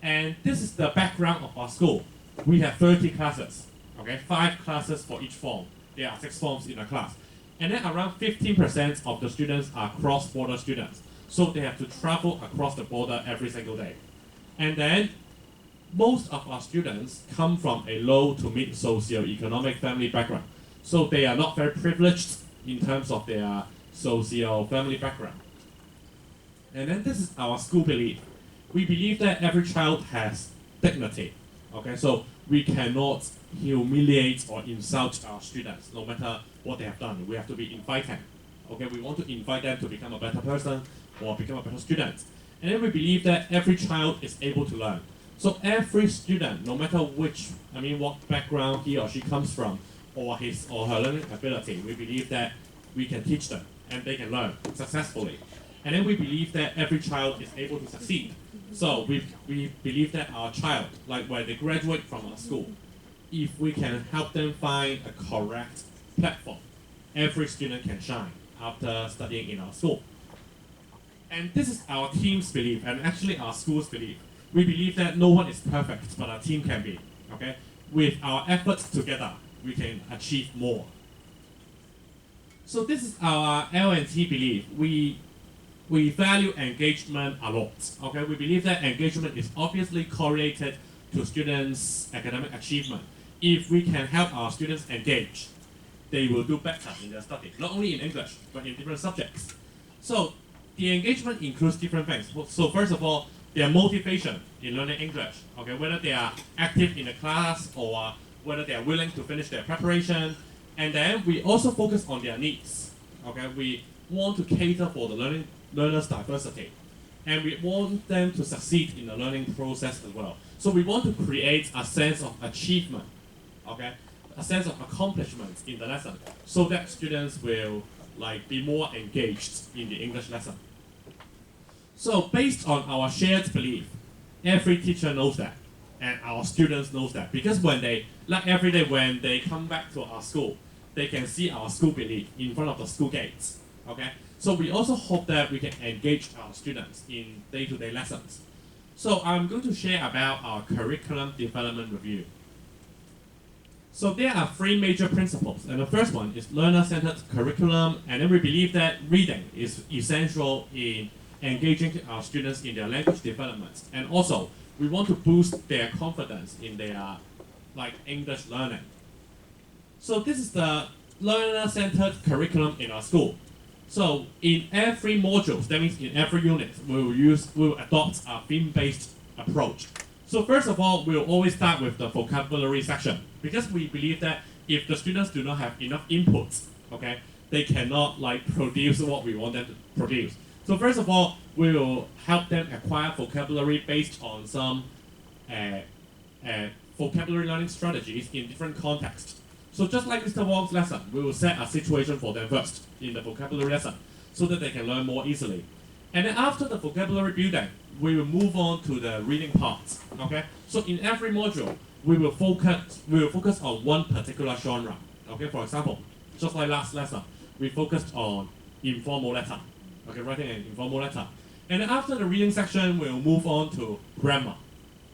And this is the background of our school. We have 30 classes. Okay, 5 classes for each form. There are 6 forms in a class. And then around 15% of the students are cross-border students. So they have to travel across the border every single day. And then most of our students come from a low to mid socio-economic family background. So they are not very privileged in terms of their socio-family background. And then this is our school belief. We believe that every child has dignity. Okay, so we cannot humiliate or insult our students, no matter what they have done. We have to be inviting. Okay, we want to invite them to become a better person or become a better student. And then we believe that every child is able to learn. So every student, no matter what background he or she comes from, or his or her learning ability, we believe that we can teach them and they can learn successfully. And then we believe that every child is able to succeed. So we believe that our child, when they graduate from our school, if we can help them find a correct platform, every student can shine after studying in our school. And this is our team's belief, and actually our school's belief. We believe that no one is perfect, but our team can be. Okay? With our efforts together, we can achieve more. So this is our L&T belief. We value engagement a lot. Okay? We believe that engagement is obviously correlated to students' academic achievement. If we can help our students engage, they will do better in their study, not only in English, but in different subjects. So the engagement includes different things. So first of all, their motivation in learning English, okay, whether they are active in the class or whether they are willing to finish their preparation. And then we also focus on their needs. Okay, we want to cater for the learners' diversity. And we want them to succeed in the learning process as well. So we want to create a sense of achievement, okay, a sense of accomplishment in the lesson, so that students will be more engaged in the English lesson. So based on our shared belief, every teacher knows that, and our students knows that, because when they, every day when they come back to our school, they can see our school belief in front of the school gates, okay? So we also hope that we can engage our students in day-to-day lessons. So I'm going to share about our curriculum development review. So there are 3 major principles, and the first one is learner-centered curriculum, and then we believe that reading is essential in engaging our students in their language development, and also we want to boost their confidence in their English learning. So this is the learner-centered curriculum in our school. So in every module, that means in every unit, we'll adopt a theme-based approach. So first of all, we'll always start with the vocabulary section because we believe that if the students do not have enough inputs, okay, they cannot like produce what we want them to produce. So first of all, we will help them acquire vocabulary based on some vocabulary learning strategies in different contexts. So just like Mr. Wong's lesson, we will set a situation for them first in the vocabulary lesson so that they can learn more easily. And then after the vocabulary building, we will move on to the reading parts. Okay? So in every module, we will focus on one particular genre. Okay, for example, just like last lesson, we focused on informal letter. Okay, writing an informal letter. And then after the reading section, we'll move on to grammar.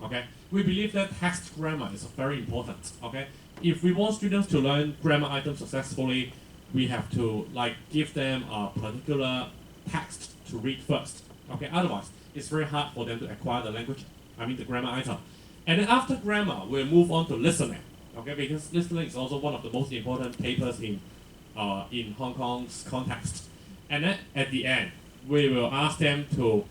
Okay? We believe that text grammar is very important. Okay? If we want students to learn grammar items successfully, we have to like give them a particular text to read first. Okay, otherwise it's very hard for them to acquire the language, the grammar item. And then after grammar, we'll move on to listening. Okay, because listening is also one of the most important papers in Hong Kong's context. And then at the end, we will ask them to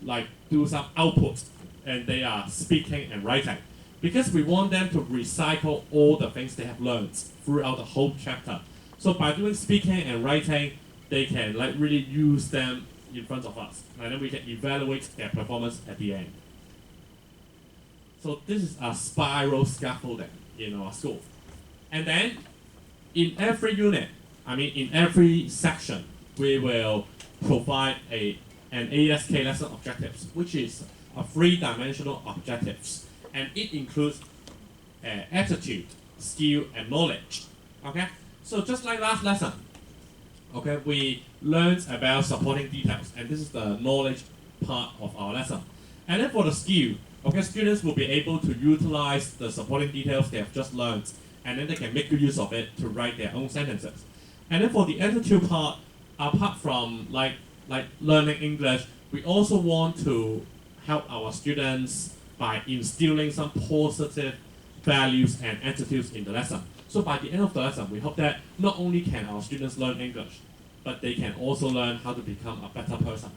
like do some output, and they are speaking and writing. Because we want them to recycle all the things they have learned throughout the whole chapter. So by doing speaking and writing, they can like really use them in front of us, and then we can evaluate their performance at the end. So this is a spiral scaffolding in our school. And then in every unit, in every section, we will provide an ASK lesson objectives, which is a three-dimensional objectives. And it includes attitude, skill, and knowledge. Okay? So just like last lesson, okay, we learned about supporting details, and this is the knowledge part of our lesson. And then for the skill, okay, students will be able to utilize the supporting details they have just learned, and then they can make good use of it to write their own sentences. And then for the attitude part, apart from like learning English, we also want to help our students by instilling some positive values and attitudes in the lesson. So by the end of the lesson, we hope that not only can our students learn English, but they can also learn how to become a better person.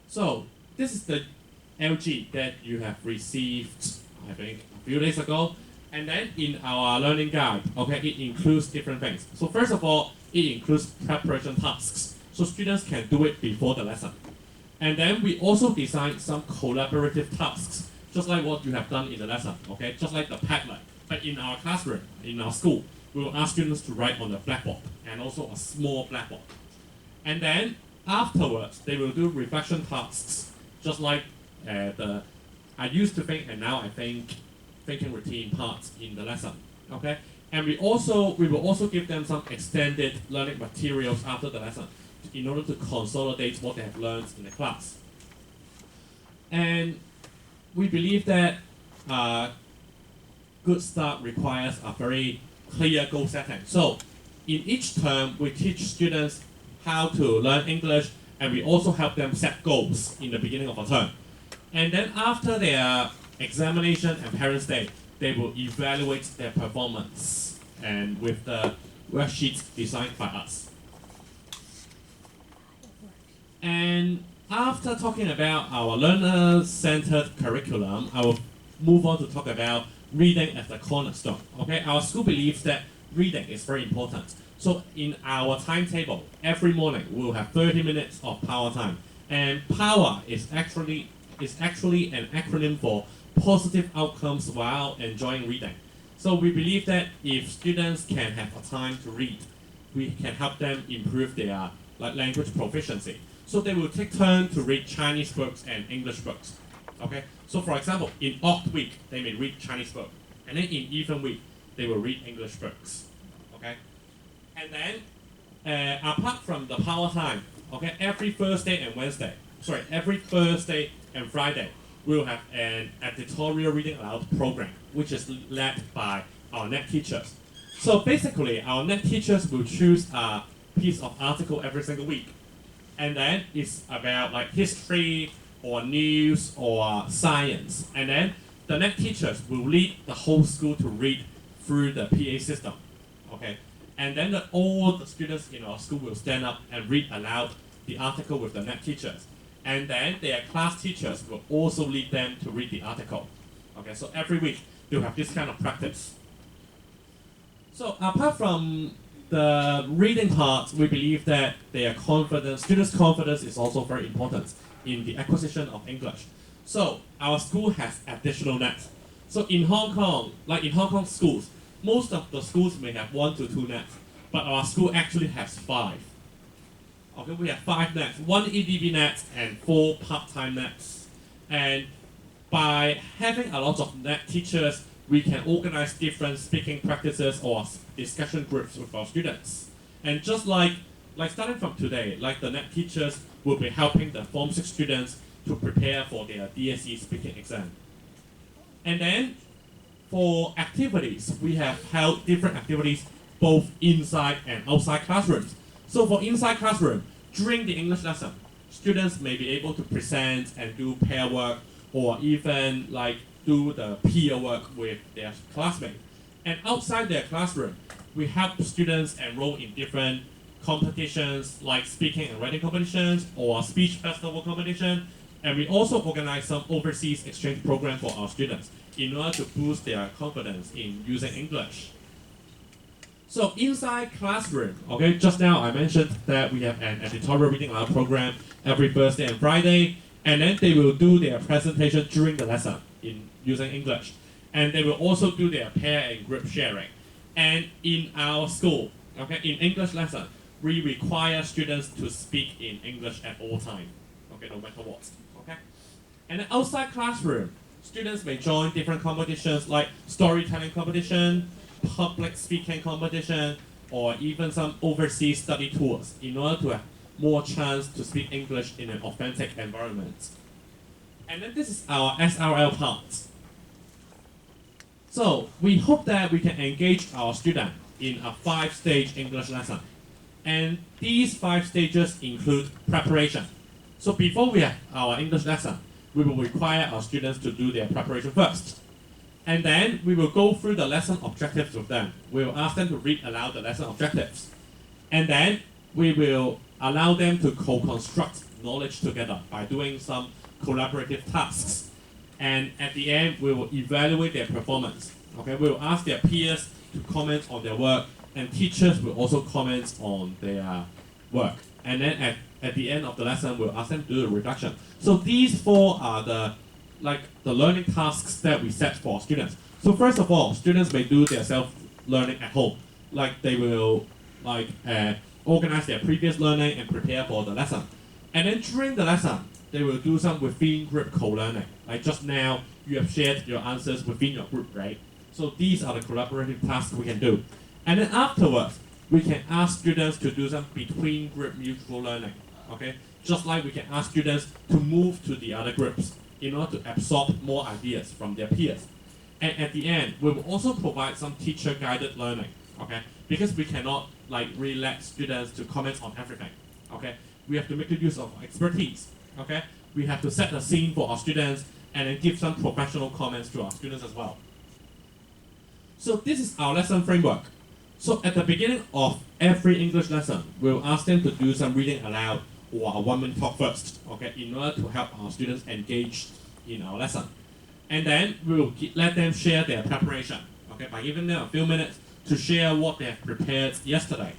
So this is the LG that you have received, I think, a few days ago. And then in our learning guide, okay, it includes different things. So first of all, it includes preparation tasks. So students can do it before the lesson. And then we also designed some collaborative tasks, just like what you have done in the lesson, okay? Just like the Padlet. But in our classroom, in our school, we will ask students to write on the blackboard, and also a small blackboard. And then afterwards, they will do reflection tasks, just like I used to think, and now I think, thinking routine parts in the lesson, okay? And we will also give them some extended learning materials after the lesson in order to consolidate what they have learned in the class. And we believe that good start requires a very clear goal setting. So in each term, we teach students how to learn English, and we also help them set goals in the beginning of a term. And then after their examination and parents' day, they will evaluate their performance, and with the worksheets designed by us. And after talking about our learner-centered curriculum, I will move on to talk about reading as the cornerstone. Okay, our school believes that reading is very important. So in our timetable, every morning we'll have 30 minutes of power time. And POWER is actually an acronym for positive outcomes while enjoying reading. So we believe that if students can have a time to read, we can help them improve their language proficiency. So they will take turns to read Chinese books and English books. Okay. So for example, in odd week, they may read Chinese book, and then in even week, they will read English books. Okay. And then apart from the power time, okay, every Thursday and Friday, we'll have an editorial reading aloud program, which is led by our NET teachers. So basically, our NET teachers will choose a piece of article every single week. And then it's about history or news or science. And then the NET teachers will lead the whole school to read through the PA system. Okay. And then all the students in our school will stand up and read aloud the article with the NET teachers. And then their class teachers will also lead them to read the article. Okay, so every week they'll have this kind of practice. So apart from the reading part, we believe that their confidence, students' confidence is also very important in the acquisition of English. So our school has additional nets. So in Hong Kong, like in Hong Kong schools, most of the schools may have 1 to 2 nets, but our school actually has 5. Okay, we have 5 nets, 1 EDB net and 4 part-time nets. And by having a lot of net teachers, we can organize different speaking practices or discussion groups with our students. And just like starting from today, like the net teachers will be helping the Form 6 students to prepare for their DSE speaking exam. And then for activities, we have held different activities both inside and outside classrooms. So for inside classroom, during the English lesson, students may be able to present and do pair work or even like do the peer work with their classmates. And outside their classroom, we help students enroll in different competitions like speaking and writing competitions or speech festival competition. And we also organize some overseas exchange program for our students in order to boost their confidence in using English. So inside classroom, okay, just now I mentioned that we have an editorial reading aloud program every Thursday and Friday, and then they will do their presentation during the lesson in using English. And they will also do their pair and group sharing. And in our school, okay, in English lesson, we require students to speak in English at all times, okay, no matter what, okay? And then outside classroom, students may join different competitions like storytelling competition, public speaking competition, or even some overseas study tours in order to have more chance to speak English in an authentic environment. And then this is our SRL part. So we hope that we can engage our student in a 5-stage English lesson. And these 5 stages include preparation. So before we have our English lesson, we will require our students to do their preparation first. And then we will go through the lesson objectives with them. We will ask them to read aloud the lesson objectives. And then we will allow them to co-construct knowledge together by doing some collaborative tasks. And at the end, we will evaluate their performance. Okay, we will ask their peers to comment on their work, and teachers will also comment on their work. And then at the end of the lesson, we'll ask them to do the reduction. So these 4 are the learning tasks that we set for students. So first of all, students may do their self-learning at home. Like they will organize their previous learning and prepare for the lesson. And then during the lesson, they will do some within group co-learning. Like just now, you have shared your answers within your group, right? So these are the collaborative tasks we can do. And then afterwards, we can ask students to do some between group mutual learning, okay? Just like we can ask students to move to the other groups in order to absorb more ideas from their peers. And at the end, we will also provide some teacher-guided learning, okay? Because we cannot really let students to comment on everything, okay? We have to make good use of expertise, okay? We have to set the scene for our students and then give some professional comments to our students as well. So this is our lesson framework. So at the beginning of every English lesson, we'll ask them to do some reading aloud or a 1-minute talk first, okay, in order to help our students engage in our lesson. And then we'll let them share their preparation, okay, by giving them a few minutes to share what they have prepared yesterday.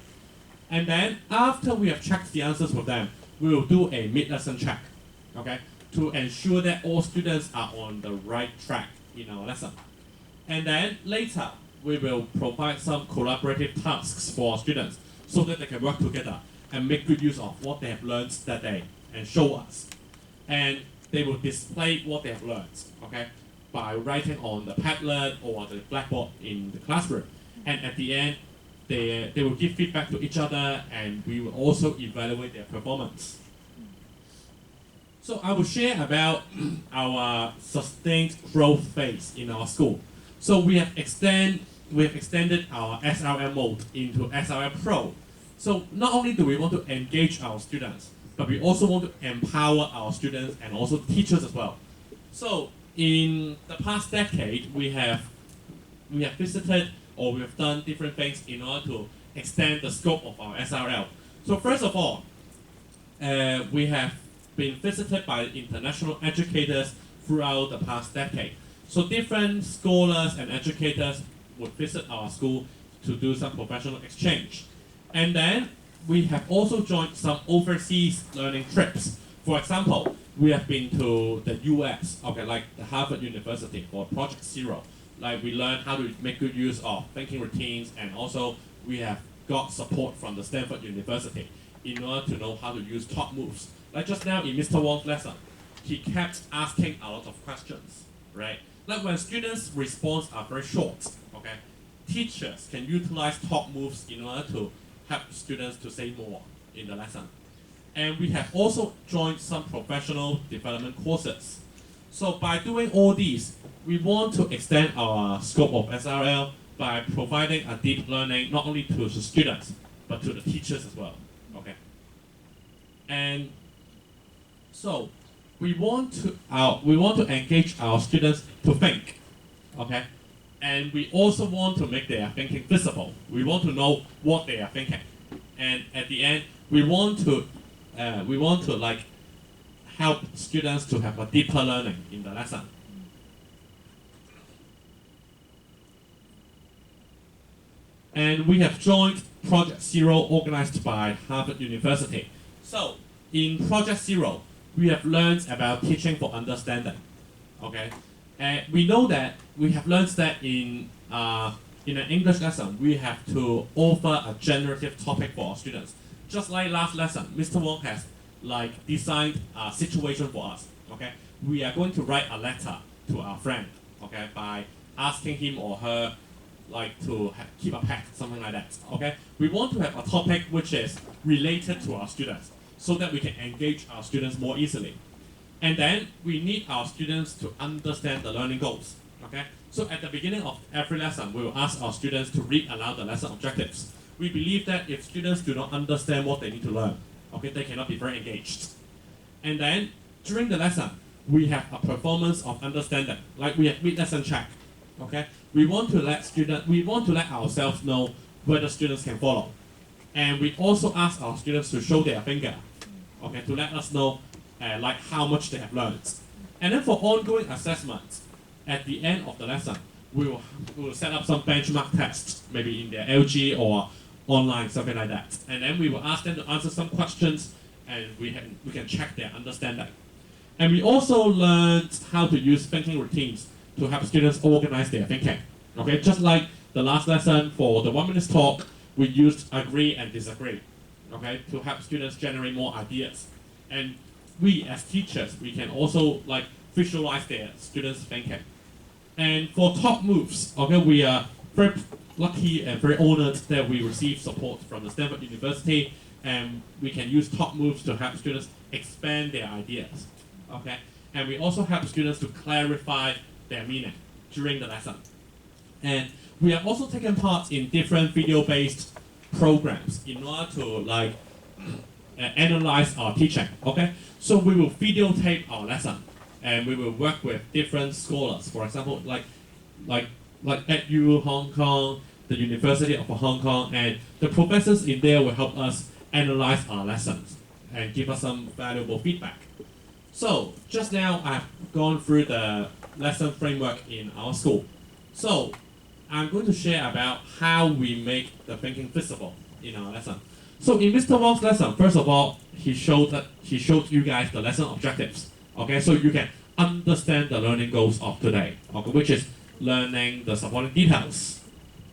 And then after we have checked the answers with them, we will do a mid-lesson check, okay, to ensure that all students are on the right track in our lesson. And then later, we will provide some collaborative tasks for our students so that they can work together and make good use of what they have learned that day and show us. And they will display what they have learned, okay, by writing on the Padlet or the blackboard in the classroom. And at the end, they will give feedback to each other, and we will also evaluate their performance. So I will share about our sustained growth phase in our school. So we have extended our SRM mode into SRM Pro. So not only do we want to engage our students, but we also want to empower our students and also teachers as well. So in the past decade, we have visited or we have done different things in order to extend the scope of our SRL. So first of all, we have been visited by international educators throughout the past decade. So different scholars and educators would visit our school to do some professional exchange. And then we have also joined some overseas learning trips. For example, we have been to the US, okay, like the Harvard University for Project Zero. Like we learned how to make good use of thinking routines, and also we have got support from the Stanford University in order to know how to use top moves. Like just now in Mr. Wong's lesson, he kept asking a lot of questions, right? Like when students' response are very short, okay, teachers can utilize top moves in order to help students to say more in the lesson. And we have also joined some professional development courses. So by doing all these, we want to extend our scope of SRL by providing a deep learning not only to the students, but to the teachers as well, okay? And so we want to engage our students to think, okay? And we also want to make their thinking visible. We want to know what they are thinking. And at the end, we want to like help students to have a deeper learning in the lesson. And we have joined Project Zero organized by Harvard University. So in Project Zero, we have learned about teaching for understanding, okay? And we know that we have learned that in an English lesson, we have to offer a generative topic for our students. Just like last lesson, Mr. Wong has like designed a situation for us, okay? We are going to write a letter to our friend, okay, by asking him or her like to keep a pet, something like that, okay? We want to have a topic which is related to our students so that we can engage our students more easily. And then we need our students to understand the learning goals, okay? So at the beginning of every lesson, we will ask our students to read aloud the lesson objectives. We believe that if students do not understand what they need to learn, okay, they cannot be very engaged. And then during the lesson, we have a performance of understanding, like we have mid-lesson check, okay? We want to let ourselves know whether students can follow. And we also ask our students to show their finger, okay, to let us know like how much they have learned. And then for ongoing assessments, at the end of the lesson, we will set up some benchmark tests, maybe in their LG or online, something like that. And then we will ask them to answer some questions, and we can check their understanding. And we also learned how to use thinking routines to help students organize their thinking. Okay, just like the last lesson for the 1 minute talk, we used agree and disagree, okay, to help students generate more ideas. And we as teachers, we can also like visualize their students' thinking. And for top moves, okay, we are very lucky and very honored that we receive support from the Stanford University, and we can use top moves to help students expand their ideas, okay? And we also help students to clarify their meaning during the lesson. And we have also taken part in different video-based programs in order to like analyze our teaching, okay? So we will videotape our lesson, and we will work with different scholars. For example, like at U Hong Kong, the University of Hong Kong, and the professors in there will help us analyze our lessons and give us some valuable feedback. So just now I've gone through the lesson framework in our school. So I'm going to share about how we make the thinking visible in our lesson. So in Mr. Wong's lesson, first of all, he showed you guys the lesson objectives. Okay, so you can understand the learning goals of today, okay, which is learning the supporting details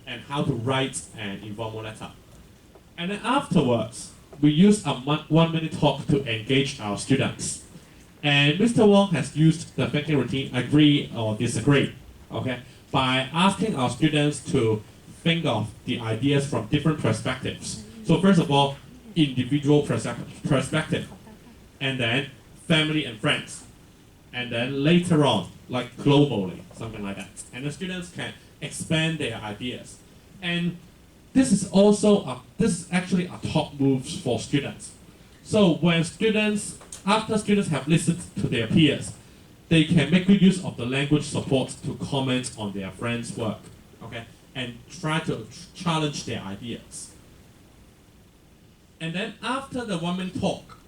and how to write an informal letter. And then afterwards, we use a 1 minute talk to engage our students. And Mr. Wong has used the thinking routine agree or disagree, okay, by asking our students to think of the ideas from different perspectives. So first of all, individual perspective, and then family and friends, and then later on, like globally, something like that. And the students can expand their ideas. And this is actually a top move for students. So when after students have listened to their peers, they can make good use of the language support to comment on their friends' work, okay, and try to challenge their ideas. And then after the 1-minute talk,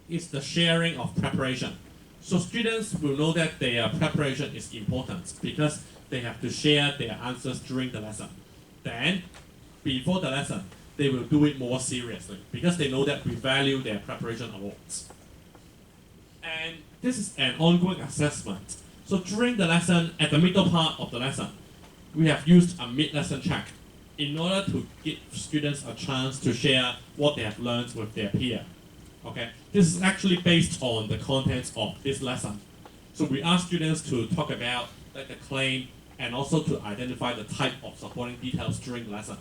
is the sharing of preparation. So students will know that their preparation is important because they have to share their answers during the lesson. Then, before the lesson, they will do it more seriously because they know that we value their preparation awards. And this is an ongoing assessment. So during the lesson, at the middle part of the lesson, we have used a mid-lesson check in order to give students a chance to share what they have learned with their peer. Okay, this is actually based on the contents of this lesson. So we ask students to talk about the claim and also to identify the type of supporting details during the lesson.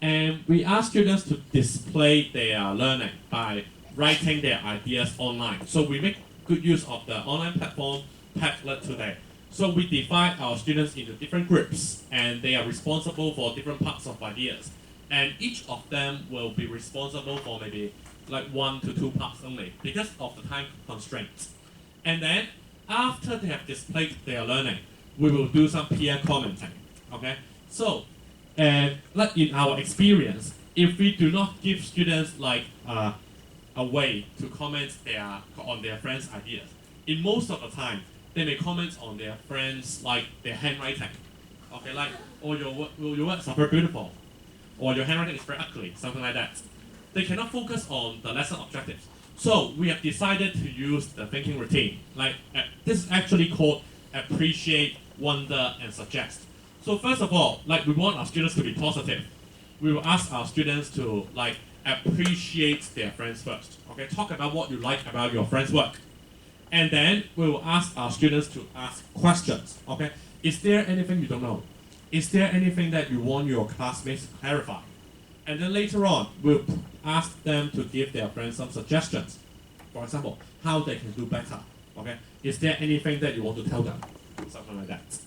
And we ask students to display their learning by writing their ideas online. So we make good use of the online platform Padlet today. So we divide our students into different groups and they are responsible for different parts of ideas. And each of them will be responsible for maybe like 1 to 2 parts only because of the time constraints. And then after they have displayed their learning, we will do some peer commenting. Okay? So, like in our experience, if we do not give students like a way to comment on their friends' ideas, in most of the time, they may comment on their friends like their handwriting. Okay, like, oh, your words are very beautiful, or your handwriting is very ugly, something like that. They cannot focus on the lesson objectives. So we have decided to use the thinking routine. Like this is actually called appreciate, wonder, and suggest. So first of all, like we want our students to be positive. We will ask our students to like appreciate their friends first. Okay, talk about what you like about your friend's work. And then we will ask our students to ask questions. Okay, is there anything you don't know? Is there anything that you want your classmates to clarify? And then later on, we'll ask them to give their friends some suggestions. For example, how they can do better. Okay, is there anything that you want to tell them? Something like that.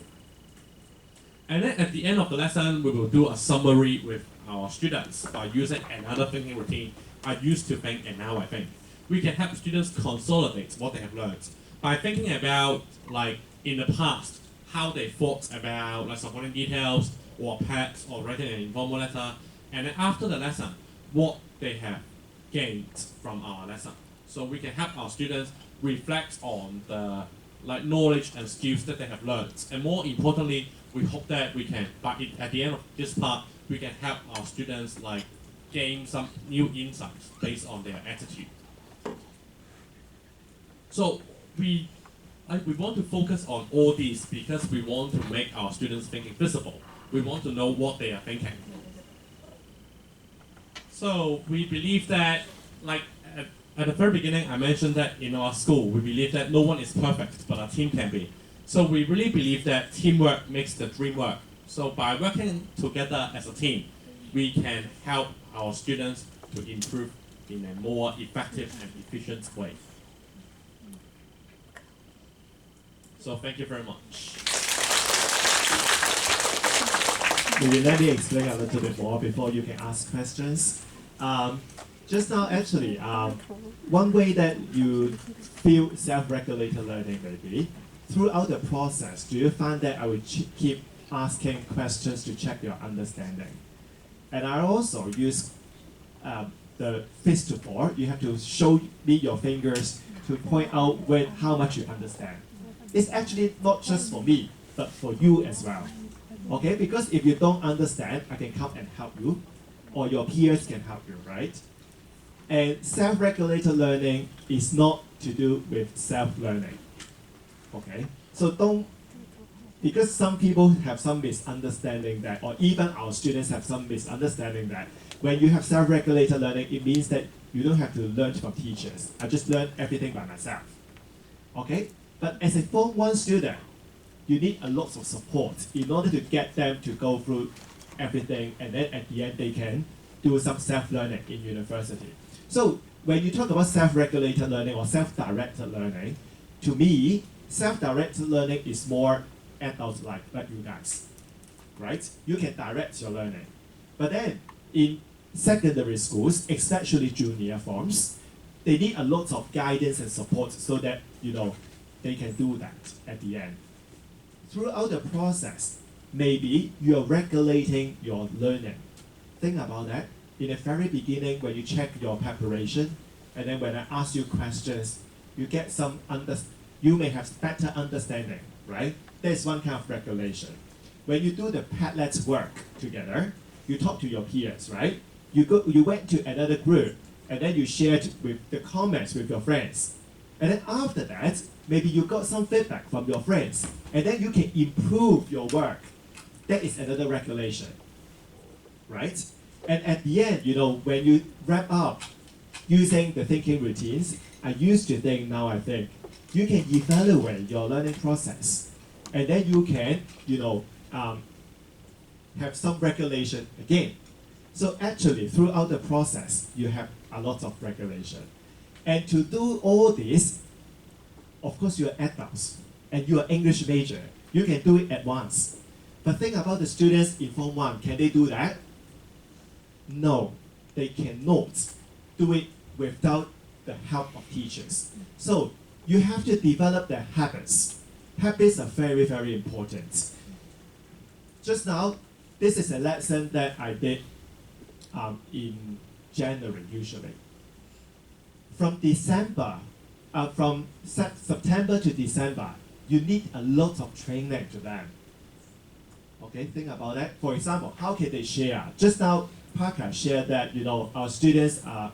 And then at the end of the lesson, we will do a summary with our students by using another thinking routine. I used to think and now I think. We can help students consolidate what they have learned by thinking about, like, in the past, how they thought about, like, supporting details, or packs, or writing an informal letter, and then after the lesson, what they have gained from our lesson. So we can help our students reflect on the, like, knowledge and skills that they have learned. And more importantly, we hope that we can, at the end of this part, we can help our students, like, gain some new insights based on their attitude. So we want to focus on all these because we want to make our students' thinking visible. We want to know what they are thinking. So we believe that, like at the very beginning, I mentioned that in our school, we believe that no one is perfect, but a team can be. So we really believe that teamwork makes the dream work. So by working together as a team, we can help our students to improve in a more effective and efficient way. So thank you very much. Maybe let me explain a little bit more before you can ask questions. Just now, actually, one way that you feel self-regulated learning maybe, throughout the process, do you find that I would keep asking questions to check your understanding? And I also use the fist to four. You have to show me your fingers to point out how much you understand. It's actually not just for me, but for you as well. Okay, because if you don't understand, I can come and help you, or your peers can help you, right? And self-regulated learning is not to do with self-learning. Okay, so don't, because some people have some misunderstanding that, or even our students have some misunderstanding that when you have self-regulated learning, it means that you don't have to learn from teachers. I just learn everything by myself. Okay, but as a Form 1 student, you need a lot of support in order to get them to go through everything, and then at the end they can do some self-learning in university. So when you talk about self-regulated learning or self-directed learning, to me, self-directed learning is more adult-like, like you guys, right? You can direct your learning. But then in secondary schools, especially junior forms, they need a lot of guidance and support so that, you know, they can do that at the end. Throughout the process, maybe you're regulating your learning, think about that. In the very beginning, when you check your preparation, and then when I ask you questions, you get some you may have better understanding, right? There's one kind of regulation. When you do the Padlet work together, you talk to your peers, right? You went to another group, and then you shared with the comments with your friends. And then after that, maybe you got some feedback from your friends, and then you can improve your work. That is another regulation, right? And at the end, when you wrap up using the thinking routines, I used to think, now I think, you can evaluate your learning process. And then you can, have some regulation again. So actually, throughout the process, you have a lot of regulation. And to do all this, of course, you're adults, and you're English major. You can do it at once. But think about the students in Form 1. Can they do that? No, they cannot do it without the help of teachers. So you have to develop the habits. Habits are very, very important. Just now, this is a lesson that I did in January usually. From September to December, you need a lot of training to them. Okay, think about that. For example, how can they share? Just now, Parker shared that our students are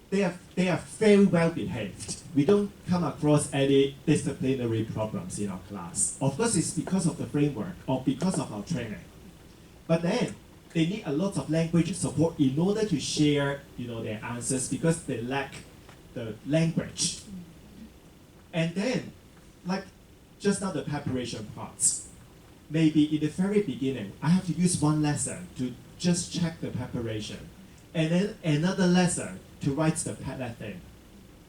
they are very well behaved. We don't come across any disciplinary problems in our class. Of course, it's because of the framework or because of our training. But then they need a lot of language support in order to share their answers because they lack the language. And then, like just now the preparation parts, maybe in the very beginning, I have to use one lesson to just check the preparation, and then another lesson to write the Padlet thing,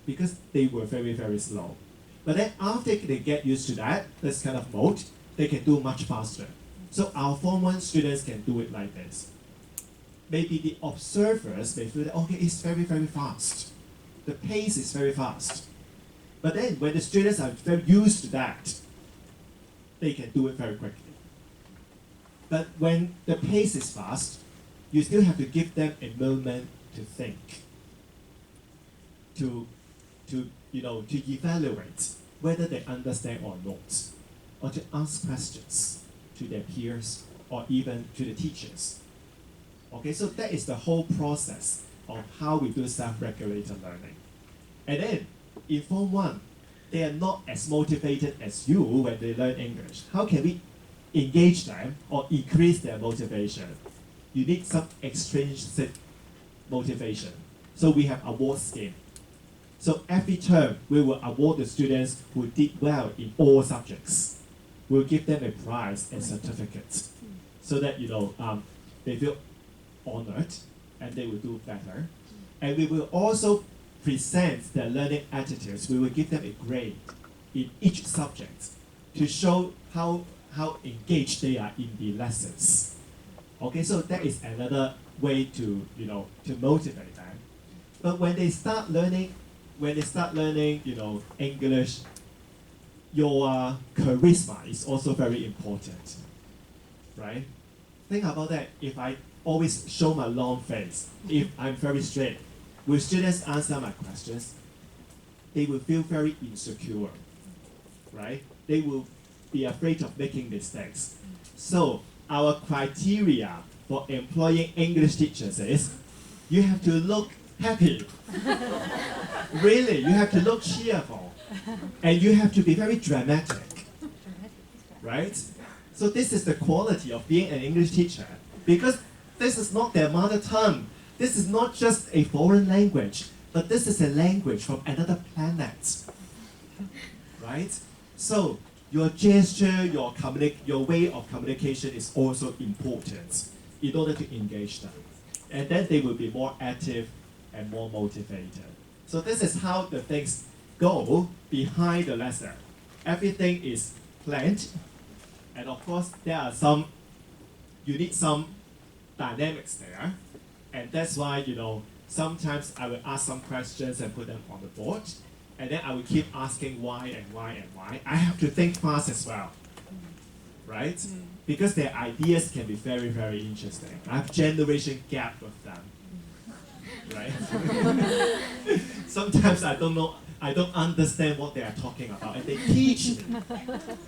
because they were very, very slow. But then after they get used to this kind of mode, they can do much faster. So our Form 1 students can do it like this. Maybe the observers may feel that, okay, it's very, very fast. The pace is very fast. But then when the students are very used to that, they can do it very quickly. But when the pace is fast, you still have to give them a moment to think, to evaluate whether they understand or not, or to ask questions to their peers or even to the teachers. Okay, so that is the whole process of how we do self-regulated learning. And then in Form 1, they are not as motivated as you when they learn English. How can we engage them or increase their motivation? You need some extrinsic motivation. So we have award scheme. So every term, we will award the students who did well in all subjects. We'll give them a prize and certificate so that they feel honored and they will do better. And we will also present their learning attitudes. We will give them a grade in each subject to show how engaged they are in the lessons. Okay, so that is another way to motivate them. But when they start learning, English, your charisma is also very important, right? Think about that. If I always show my long face, if I'm very straight, will students answer my questions? They will feel very insecure, right? They will be afraid of making mistakes. So our criteria for employing English teachers is you have to look happy. Really, you have to look cheerful. And you have to be very dramatic, right? So this is the quality of being an English teacher, because this is not their mother tongue. This is not just a foreign language, but this is a language from another planet, right? So your gesture, your way of communication is also important in order to engage them. And then they will be more active and more motivated. So this is how the things go behind the lesson. Everything is planned, and of course you need some dynamics there, and that's why sometimes I will ask some questions and put them on the board, and then I will keep asking why and why and why. I have to think fast as well, right? Because their ideas can be very, very interesting. I have generation gap with them, right? Sometimes I don't know, I don't understand what they are talking about, and they teach me.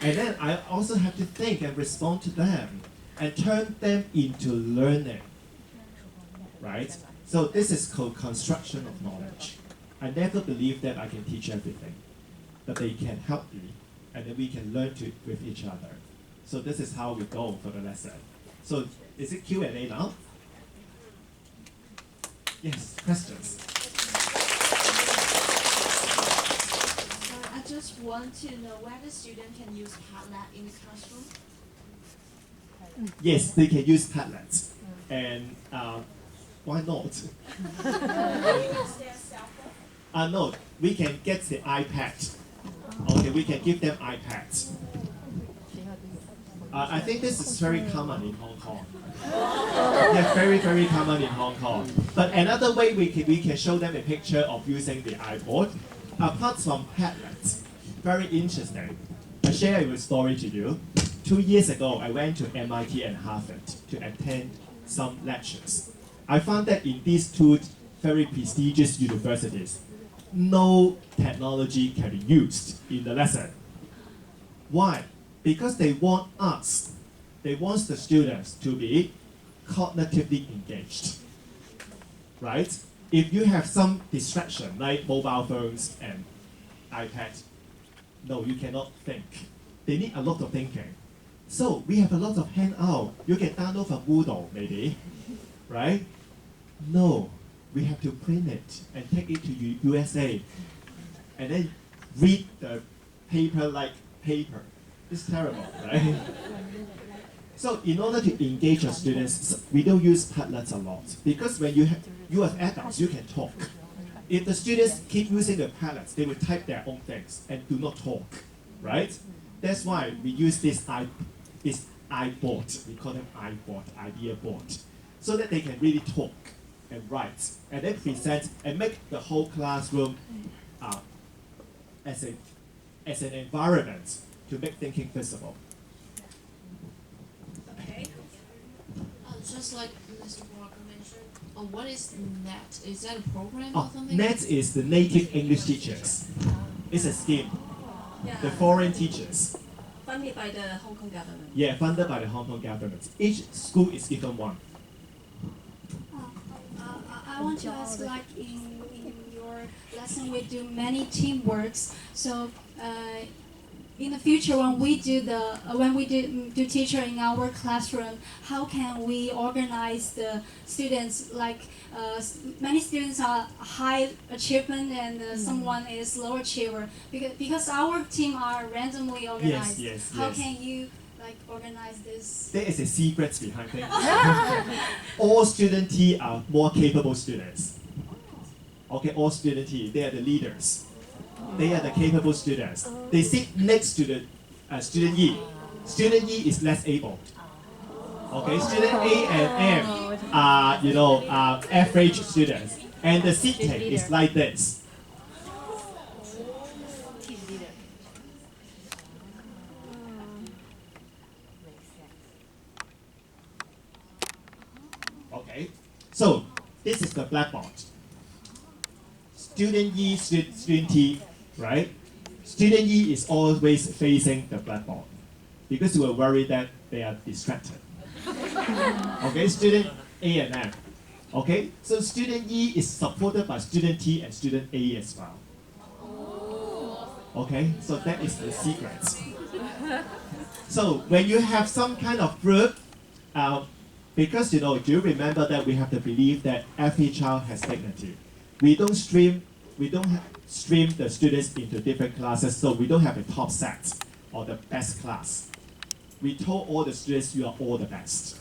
And then I also have to think and respond to them and turn them into learning, right? So this is called construction of knowledge. I never believe that I can teach everything, but they can help me, and then we can learn with each other. So this is how we go for the lesson. So is it Q&A now? Yes, questions? I just want to know whether students can use Padlet in the classroom. Yes, they can use Padlets. And why not? No, we can get the iPad. Okay, we can give them iPads. I think this is very common in Hong Kong. Yeah, very, very common in Hong Kong. But another way we can show them a picture of using the iPod. Apart from Padlets, very interesting. I share a story to you. 2 years ago, I went to MIT and Harvard to attend some lectures. I found that in these two very prestigious universities, no technology can be used in the lesson. Why? Because they want the students to be cognitively engaged, right? If you have some distraction like mobile phones and iPad, no, you cannot think. They need a lot of thinking. So we have a lot of handout. You can download from Moodle maybe, right? No, we have to print it and take it to USA and then read the paper like paper. It's terrible, right? So in order to engage our students, we don't use Padlets a lot because when you as adults, you can talk. If the students keep using the Padlets, they will type their own things and do not talk, right? That's why we use this iBoard. We call them iBoard, idea board, so that they can really talk and write and then present and make the whole classroom as an environment to make thinking visible. Okay. Just like Mr. Walker mentioned, what is NET? Is that a program or something? NET is the native English teachers. It's a scheme. The foreign teachers. Funded by the Hong Kong government. Yeah, funded by the Hong Kong government. Each school is given one. I want to ask, like in your lesson, we do many teamworks. So in the future, when we do teacher in our classroom, how can we organize the students? Like many students are high achievement and someone is low achiever. Because our team are randomly organized. Yes. How can you like organize this? There is a secret behind it. All student T are more capable students. Okay, all student T, they are the leaders. They are the capable students. They sit next to the student E. Student E is less able. Okay, student A and M are average students, and the seating is like this. Okay, so this is the blackboard. Student E, student T, right? Student E is always facing the blackboard because you are worried that they are distracted. Okay, student A and M. Okay, so student E is supported by student T and student A as well. Okay, so that is the secret. So when you have some kind of group, because do you remember that we have the belief that every child has dignity. We don't stream the students into different classes, so we don't have a top set or the best class. We told all the students you are all the best.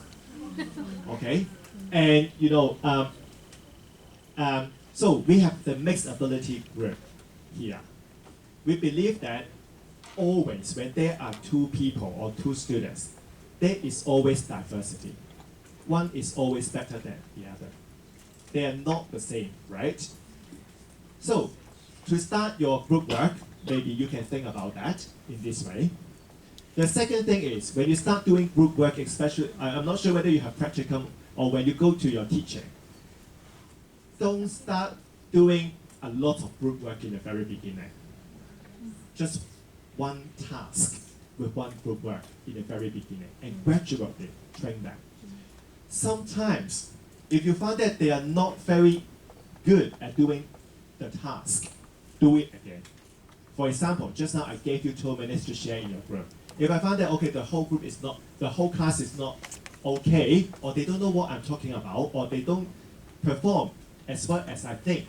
Okay, and so we have the mixed ability group here. We believe that always when there are two people or two students, there is always diversity. One is always better than the other. They are not the same, right? So, to start your group work, maybe you can think about that in this way. The second thing is, when you start doing group work, especially, I'm not sure whether you have practicum or when you go to your teaching, don't start doing a lot of group work in the very beginning. Just one task with one group work in the very beginning and gradually train them. Sometimes, if you find that they are not very good at doing the task, do it again. For example, just now I gave you 2 minutes to share in your group. If I find that, okay, the whole class is not okay, or they don't know what I'm talking about, or they don't perform as well as I think,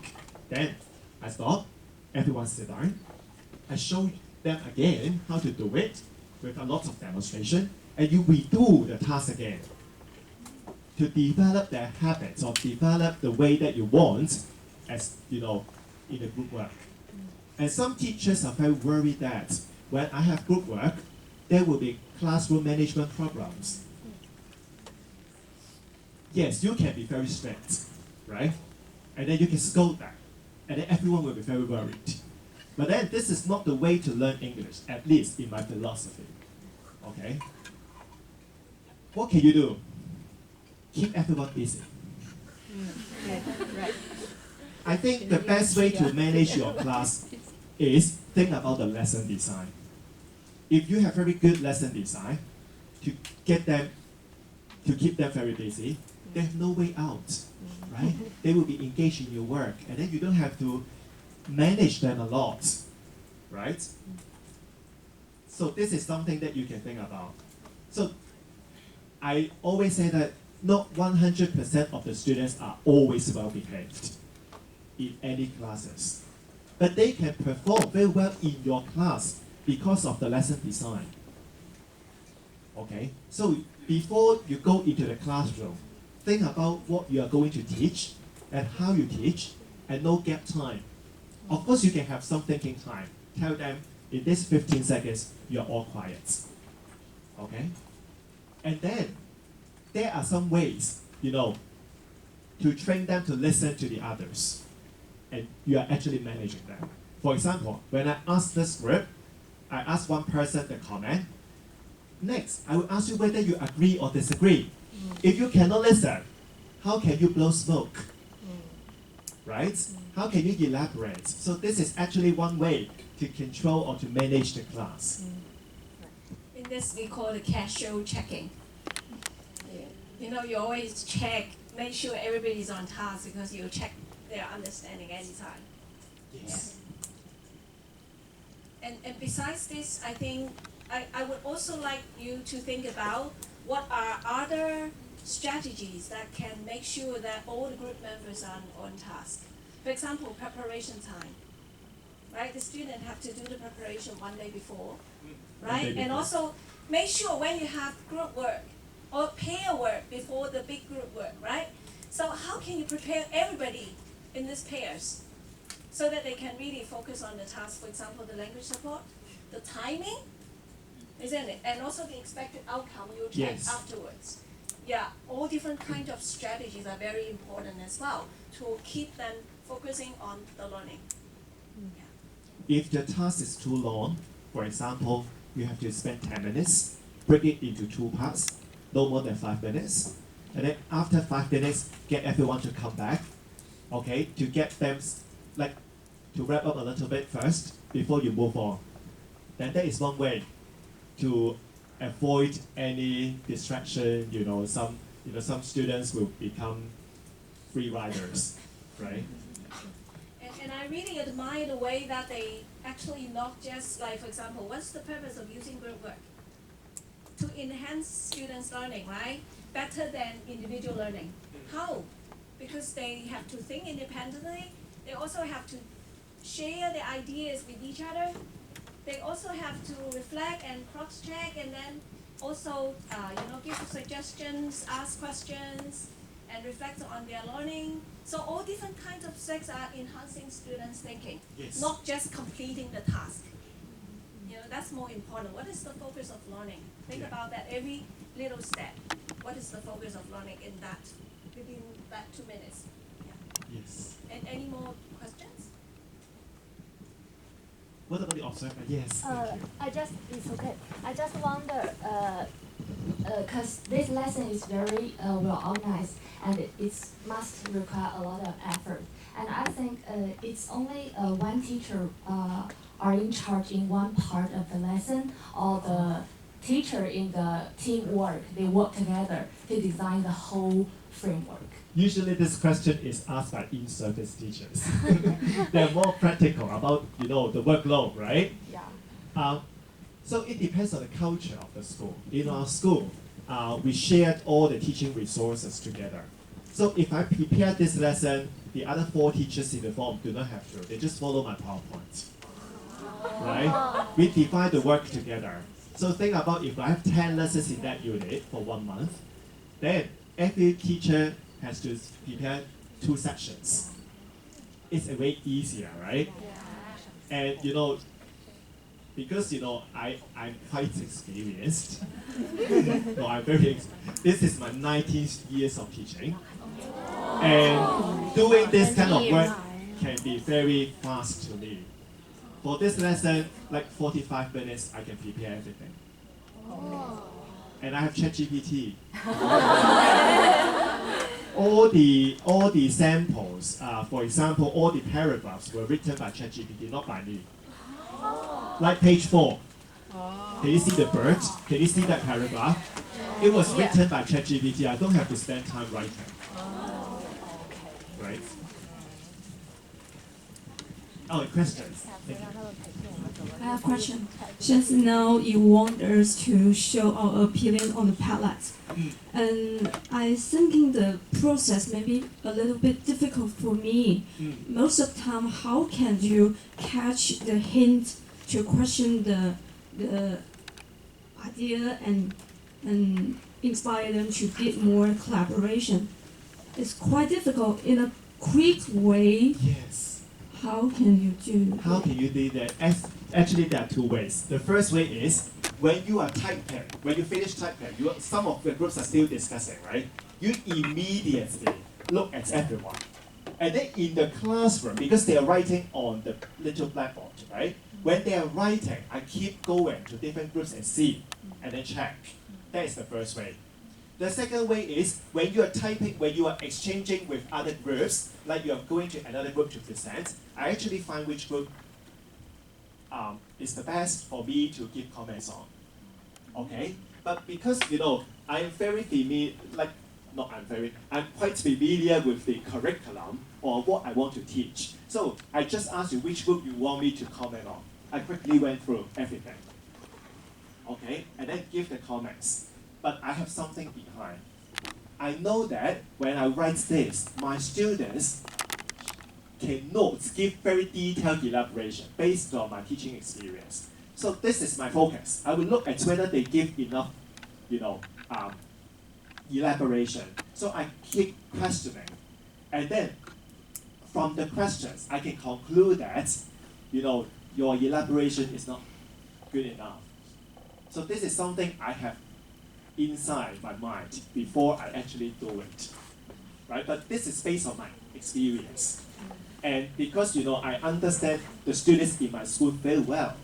then I stop, everyone sit down, I show them again how to do it with a lot of demonstration, and you redo the task again to develop their habits or develop the way that you want as, in the group work. And some teachers are very worried that when I have group work, there will be classroom management problems. Yes, you can be very strict, right? And then you can scold them, and then everyone will be very worried. But then this is not the way to learn English, at least in my philosophy. Okay? What can you do? Keep everyone busy. I think the best way to manage your class is think about the lesson design. If you have very good lesson design to keep them very busy, there's no way out, right? They will be engaged in your work, and then you don't have to manage them a lot, right? So this is something that you can think about. So I always say that not 100% of the students are always well behaved in any classes, but they can perform very well in your class because of the lesson design. Okay, so before you go into the classroom, think about what you are going to teach and how you teach, and no gap time. Of course, you can have some thinking time. Tell them, in this 15 seconds, you're all quiet. Okay? And then, there are some ways, to train them to listen to the others. And you are actually managing them. For example, when I ask this group, I ask one person the comment. Next, I will ask you whether you agree or disagree. If you cannot listen, how can you blow smoke? Right? How can you elaborate? So this is actually one way to control or to manage the class. In this, we call it casual checking. You always check, make sure everybody's on task because you check their understanding anytime. Yes. And besides this, I think I would also like you to think about what are other strategies that can make sure that all the group members are on task. For example, preparation time. Right? The student have to do the preparation one day before. Right? And also make sure when you have group work or pair work before the big group work, right? So how can you prepare everybody in these pairs so that they can really focus on the task, for example, the language support, the timing, isn't it? And also the expected outcome you'll check afterwards. Yeah, all different kinds of strategies are very important as well to keep them focusing on the learning. Yeah. If the task is too long, for example, you have to spend 10 minutes, break it into 2 parts, no more than 5 minutes. And then after 5 minutes, get everyone to come back, okay, to get them, to wrap up a little bit first before you move on. Then that is one way to avoid any distraction. Some students will become free riders, right? And I really admire the way that they actually not just for example, what's the purpose of using group work? To enhance students' learning, right? Better than individual learning. How? Because they have to think independently. They also have to share their ideas with each other. They also have to reflect and cross-check, and then also give suggestions, ask questions, and reflect on their learning. So all different kinds of things are enhancing students' thinking, not just completing the task. That's more important. What is the focus of learning? Think about that every little step. What is the focus of learning within that 2 minutes? Yeah. Yes. And any more questions? What about the observer? Yes, thank you. It's okay. I just wonder, because this lesson is very well organized and it must require a lot of effort. And I think it's only one teacher are in charge in one part of the lesson, or the teacher in the teamwork, they work together to design the whole framework. Usually this question is asked by in-service teachers. They're more practical about, the workload, right? Yeah. So it depends on the culture of the school. In our school, we shared all the teaching resources together. So if I prepare this lesson, the other 4 teachers in the form do not have to. They just follow my PowerPoint. Right? We divide the work together. So think about if I have 10 lessons in that unit for 1 month, then every teacher has to prepare 2 sections. It's a way easier, right? Yeah. And because I'm quite experienced. No, I'm very this is my 19th years of teaching. And doing this kind of work can be very fast to me. For this lesson, like 45 minutes, I can prepare everything. Oh. And I have ChatGPT. all the samples, for example, all the paragraphs were written by ChatGPT, not by me. Like page 4. Can you see the bird? Can you see that paragraph? It was written by ChatGPT. I don't have to spend time writing. Right? Oh, questions? Thank you. I have a question. Just now you want us to show our opinion on the palette. And I thinking the process may be a little bit difficult for me. Most of the time, how can you catch the hint to question the idea and inspire them to get more collaboration? It's quite difficult in a quick way. Yes. How can you do? How can you do that? Actually, there are 2 ways. The first way is when you are typing, when you finish typing, some of the groups are still discussing, right? You immediately look at everyone. And then in the classroom, because they are writing on the little blackboard, right? When they are writing, I keep going to different groups and see, and then check. That is the first way. The second way is when you are typing, when you are exchanging with other groups, like you are going to another group to present, I actually find which group is the best for me to give comments on. Okay? But because, I'm very familiar, I'm quite familiar with the curriculum or what I want to teach. So I just asked you which group you want me to comment on. I quickly went through everything. Okay? And then give the comments. But I have something behind. I know that when I write this, my students can notes, give very detailed elaboration based on my teaching experience. So this is my focus. I will look at whether they give enough, elaboration. So I keep questioning. And then from the questions, I can conclude that, your elaboration is not good enough. So this is something I have inside my mind before I actually do it, right? But this is based on my experience. And because, I understand the students in my school very well.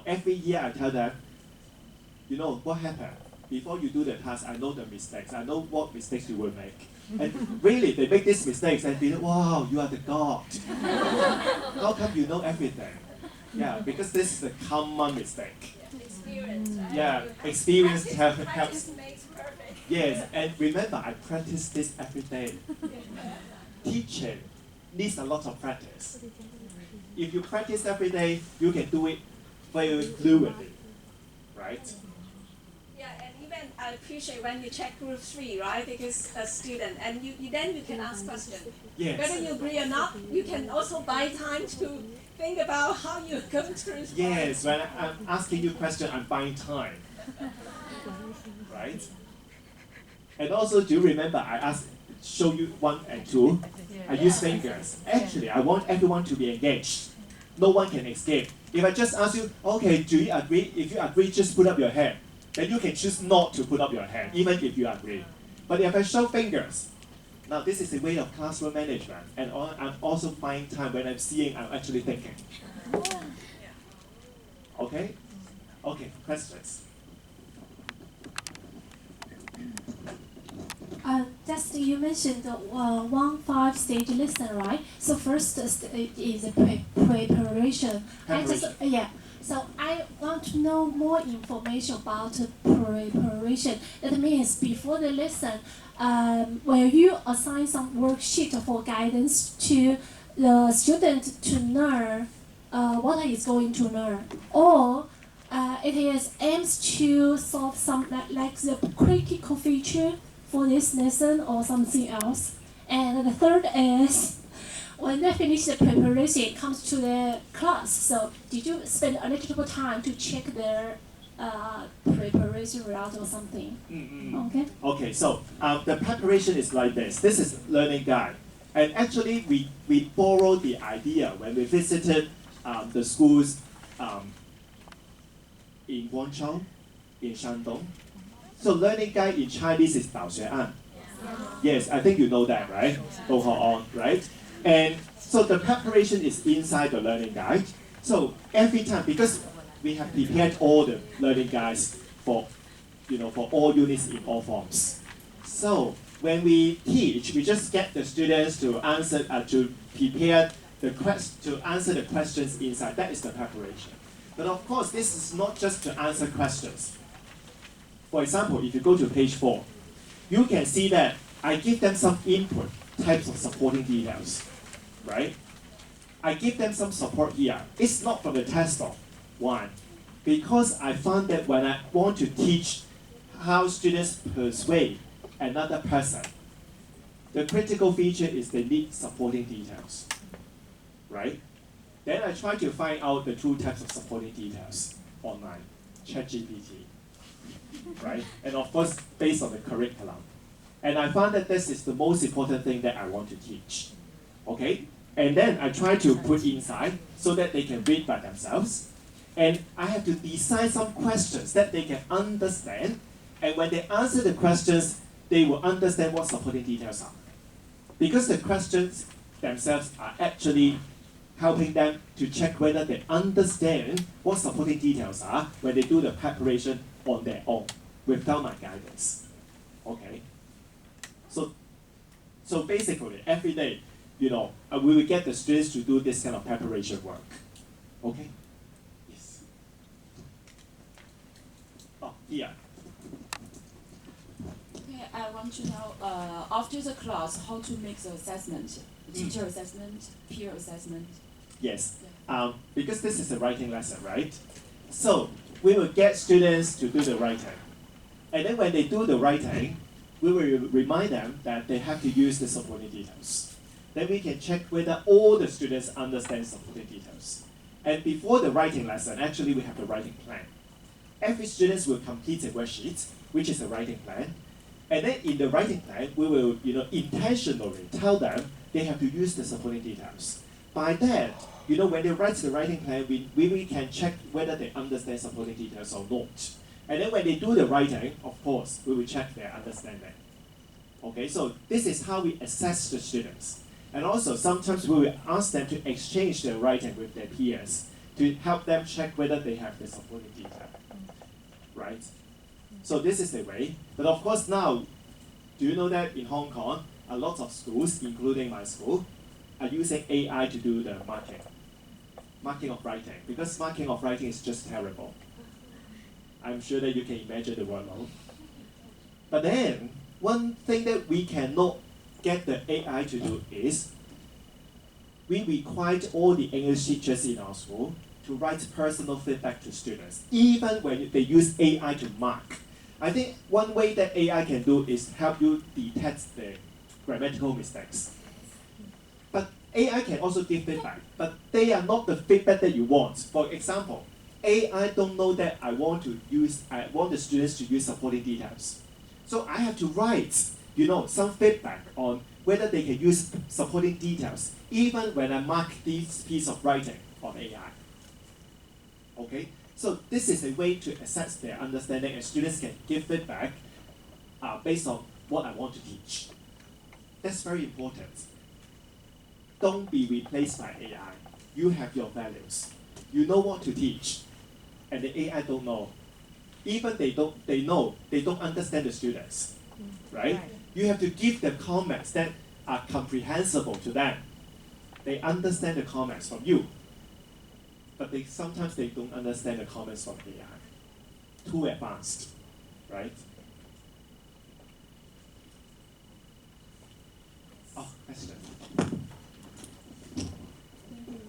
Every year I tell them, what happened? Before you do the task, I know the mistakes. I know what mistakes you will make. And really, they make these mistakes and be like, wow, you are the God. How come you know everything? Yeah, because this is a common mistake. Experience, right? Yeah, experience helps. Practice makes perfect. Yes, and remember, I practice this every day. Teaching needs a lot of practice. If you practice every day, you can do it very fluently, right? Yeah, and even I appreciate when you check group 3, right? Because a student, and then you can ask questions. Yes. Whether you agree or not, you can also buy time to think about how you're going to respond. Yes, when I'm asking you a question, I'm buying time. Right? And also, do you remember I show you 1 and 2? I use fingers. Actually, I want everyone to be engaged. No one can escape. If I just ask you, okay, do you agree? If you agree, just put up your hand. Then you can choose not to put up your hand, even if you agree. But if I show fingers, now this is a way of classroom management. And I'm also buying time when I'm seeing, I'm actually thinking. Okay? Okay, questions? Just you mentioned the one five-stage lesson, right? So first stage is preparation. I just yeah. So I want to know more information about preparation. That means before the lesson, will you assign some worksheet for guidance to the student to learn what he is going to learn, or it is aims to solve some like the critical feature for this lesson or something else. And the third is when they finish the preparation, it comes to the class. So did you spend a little bit of time to check their preparation result or something? Okay. Okay, so the preparation is like this. This is learning guide. And actually, we borrowed the idea when we visited the schools in Guangzhou, in Shandong. So learning guide in Chinese is 导学案. Yes, I think you know that, right? 导学案, right? And so the preparation is inside the learning guide. So every time, because we have prepared all the learning guides for, for all units in all forms. So when we teach, we just get the students to answer, to prepare to answer the questions inside. That is the preparation. But of course, this is not just to answer questions. For example, if you go to page 4, you can see that I give them some input, types of supporting details, right? I give them some support here. It's not from the textbook. Why? Because I found that when I want to teach how students persuade another person, the critical feature is they need supporting details, right? Then I try to find out the 2 types of supporting details online, ChatGPT, right? And of course, based on the curriculum. And I found that this is the most important thing that I want to teach, okay? And then I try to put inside so that they can read by themselves. And I have to design some questions that they can understand. And when they answer the questions, they will understand what supporting details are. Because the questions themselves are actually helping them to check whether they understand what supporting details are when they do the preparation on their own, without my guidance. Okay? So basically, every day, we will get the students to do this kind of preparation work. Okay? Yes. Oh, yeah. Okay, I want to know, after the class, how to make the assessment, teacher assessment, peer assessment. Yes, because this is a writing lesson, right? So we will get students to do the writing. And then when they do the writing, we will remind them that they have to use the supporting details. Then we can check whether all the students understand supporting details. And before the writing lesson, actually we have the writing plan. Every student will complete a worksheet, which is a writing plan. And then in the writing plan, we will intentionally tell them they have to use the supporting details. By that, when they write the writing plan, we can check whether they understand supporting details or not. And then when they do the writing, of course, we will check their understanding. Okay, so this is how we assess the students. And also, sometimes we will ask them to exchange their writing with their peers to help them check whether they have the supporting detail. Right? So this is the way. But of course now, do you know that in Hong Kong, a lot of schools, including my school, are using AI to do the marking of writing, because marking of writing is just terrible. I'm sure that you can imagine the workload. But then, one thing that we cannot get the AI to do is, we required all the English teachers in our school to write personal feedback to students, even when they use AI to mark. I think one way that AI can do is help you detect the grammatical mistakes. But AI can also give feedback, but they are not the feedback that you want. For example, AI don't know that I want the students to use supporting details. So I have to write, some feedback on whether they can use supporting details, even when I mark this piece of writing on AI. Okay? So this is a way to assess their understanding, and students can give feedback based on what I want to teach. That's very important. Don't be replaced by AI. You have your values. you know what to teach, and the AI don't know. Even they don't understand the students, right? You have to give them comments that are comprehensible to them. They understand the comments from you, but sometimes they don't understand the comments from AI. Too advanced, right? Oh, question.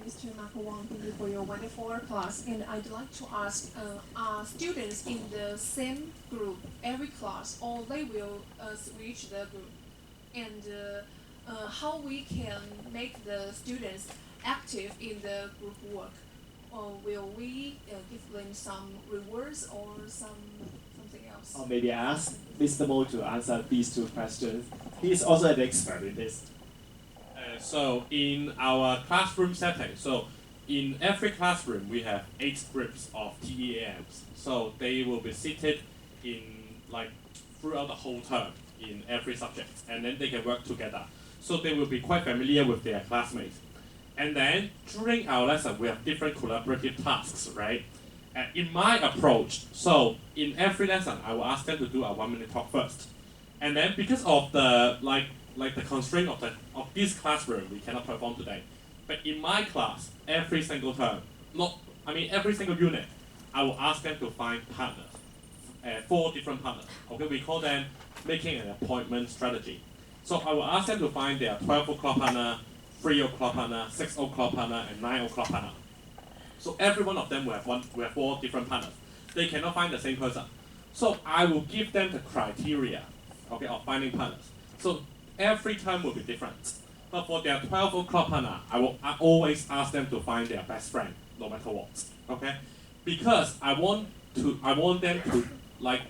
Mr. Marco Wong, thank you for your wonderful class. And I'd like to ask, are students in the same group every class, or they will switch the group? And how we can make the students active in the group work? Or will we give them some rewards or something else? Or maybe I ask Mr. Mo to answer these two questions. He is also an expert in this. So in our classroom setting, so in every classroom we have 8 groups of TEAMs. So they will be seated in throughout the whole term in every subject, and then they can work together. So they will be quite familiar with their classmates. And then during our lesson we have different collaborative tasks, right? And in my approach, so in every lesson I will ask them to do a 1-minute talk first. And then because of the the constraint of this classroom, we cannot perform today. But in my class, every single term, every single unit, I will ask them to find partners, 4 different partners. Okay, we call them making an appointment strategy. So I will ask them to find their 12 o'clock partner, 3 o'clock partner, 6 o'clock partner, and 9 o'clock partner. So every one of them will have 4 different partners. They cannot find the same person. So I will give them the criteria, okay, of finding partners. So every term will be different. But for their 12 o'clock partner, I always ask them to find their best friend, no matter what. Okay? Because I want them to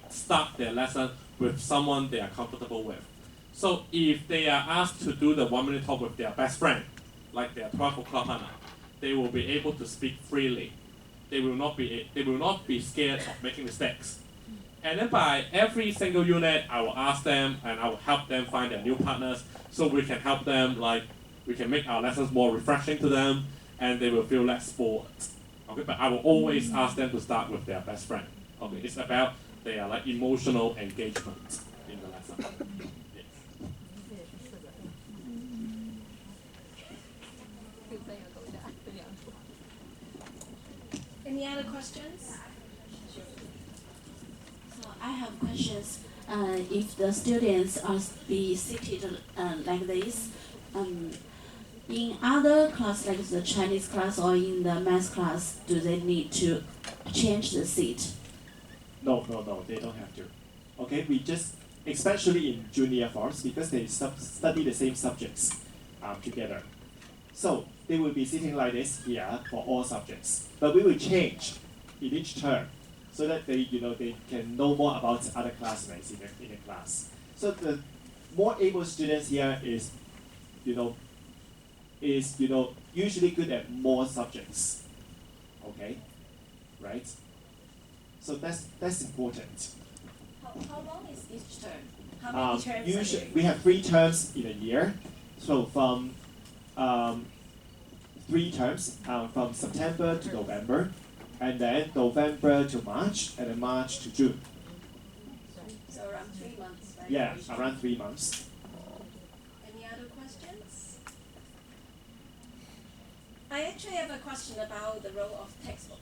start their lesson with someone they are comfortable with. So if they are asked to do the 1-minute talk with their best friend, like their 12 o'clock partner, they will be able to speak freely. They will not be scared of making mistakes. And then by every single unit, I will ask them and I will help them find their new partners, so we can help them, we can make our lessons more refreshing to them, and they will feel less bored. Okay, but I will always ask them to start with their best friend. Okay, it's about their emotional engagement in the lesson. Yes. Any other questions? I have questions. If the students are be seated like this, in other class like the Chinese class or in the math class, do they need to change the seat? No, they don't have to. Okay, we just, especially in junior forms, because they study the same subjects together. So they will be sitting like this here for all subjects. But we will change in each term, so that they can know more about other classmates in the class. So the more able students here is usually good at more subjects. Okay, right? So that's important. How long is each term? How many terms? Usually we have 3 terms in a year. So from 3 terms from September to November, and then November to March, and then March to June. So around 3 months, right? Yeah, around 3 months. Any other questions? I actually have a question about the role of textbook.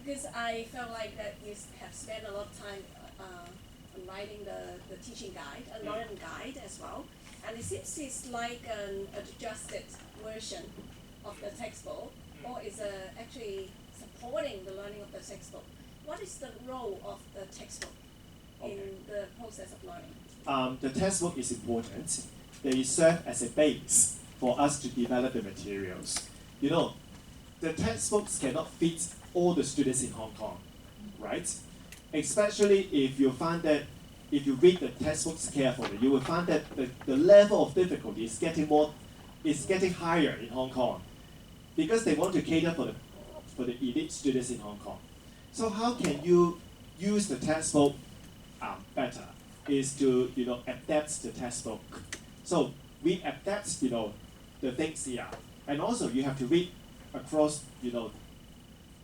Because I felt like that you have spent a lot of time on writing the teaching guide, a learning guide as well. And it seems it's like an adjusted version of the textbook, or is actually supporting the learning of the textbook. What is the role of the textbook in the process of learning? The textbook is important. They serve as a base for us to develop the materials. The textbooks cannot fit all the students in Hong Kong, right? Especially if you find that, if you read the textbooks carefully, you will find that the level of difficulty is getting higher in Hong Kong, because they want to cater for the elite students in Hong Kong. So how can you use the textbook better? Is to adapt the textbook. So we adapt the things here, and also you have to read across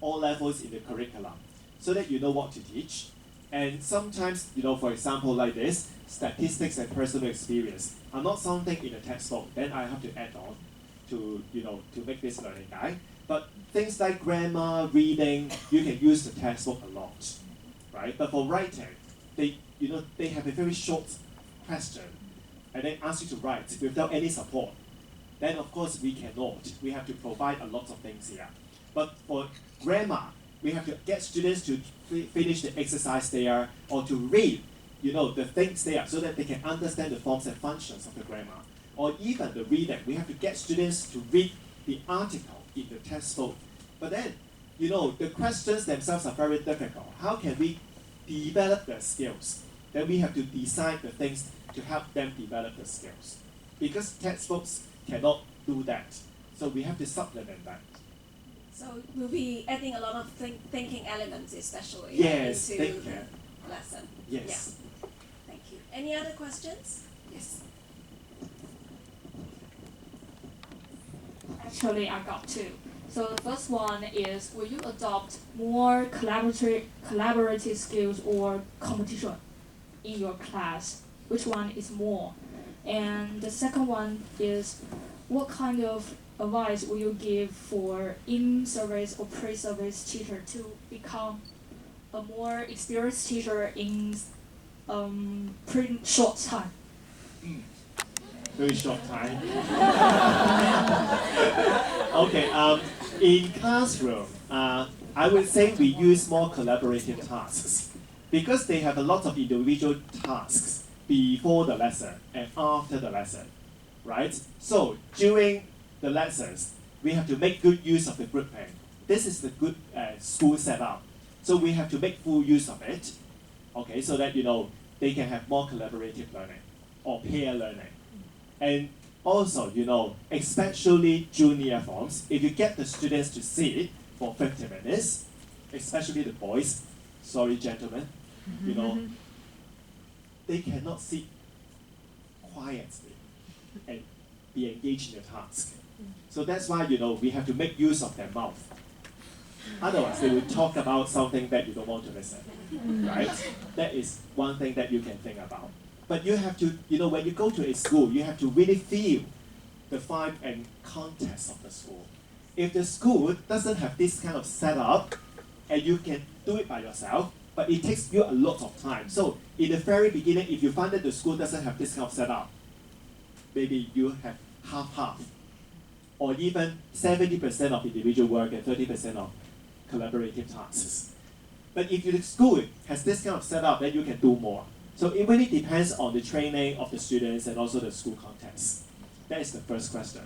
all levels in the curriculum, so that you know what to teach. And sometimes, for example, like this, statistics and personal experience are not something in a textbook. Then I have to add on to, to make this learning guide. But things like grammar, reading, you can use the textbook a lot, right? But for writing, they have a very short question, and then ask you to write without any support. Then of course we cannot. We have to provide a lot of things here. But for grammar, we have to get students to finish the exercise there, or to read, the things there, so that they can understand the forms and functions of the grammar. Or even the reading, we have to get students to read the article in the textbook. But then, the questions themselves are very difficult. How can we develop their skills? Then we have to design the things to help them develop the skills. Because textbooks cannot do that. So we have to supplement that. So we'll be adding a lot of thinking elements, especially yes, into the lesson. Yes. Yeah. Thank you. Any other questions? Yes. Actually, I got two. So the first one is, will you adopt more collaborative skills or competition in your class? Which one is more? And the second one is, what kind of advice will you give for in-service or pre-service teacher to become a more experienced teacher in pretty short time? Very short time. Okay, in classroom, I would say we use more collaborative tasks because they have a lot of individual tasks before the lesson and after the lesson, right? So during the lessons, we have to make good use of the grouping. This is the good school setup. So we have to make full use of it, okay, so that, they can have more collaborative learning or peer learning. And also, especially junior forms, if you get the students to sit for 50 minutes, especially the boys, sorry gentlemen, they cannot sit quietly and be engaged in the task. So that's why, we have to make use of their mouth. Otherwise, they will talk about something that you don't want to listen, right? That is one thing that you can think about. But you have to, when you go to a school, you have to really feel the vibe and context of the school. If the school doesn't have this kind of setup, and you can do it by yourself, but it takes you a lot of time. So in the very beginning, if you find that the school doesn't have this kind of setup, maybe you have half-half, or even 70% of individual work and 30% of collaborative tasks. But if the school has this kind of setup, then you can do more. So it really depends on the training of the students and also the school context. That is the first question.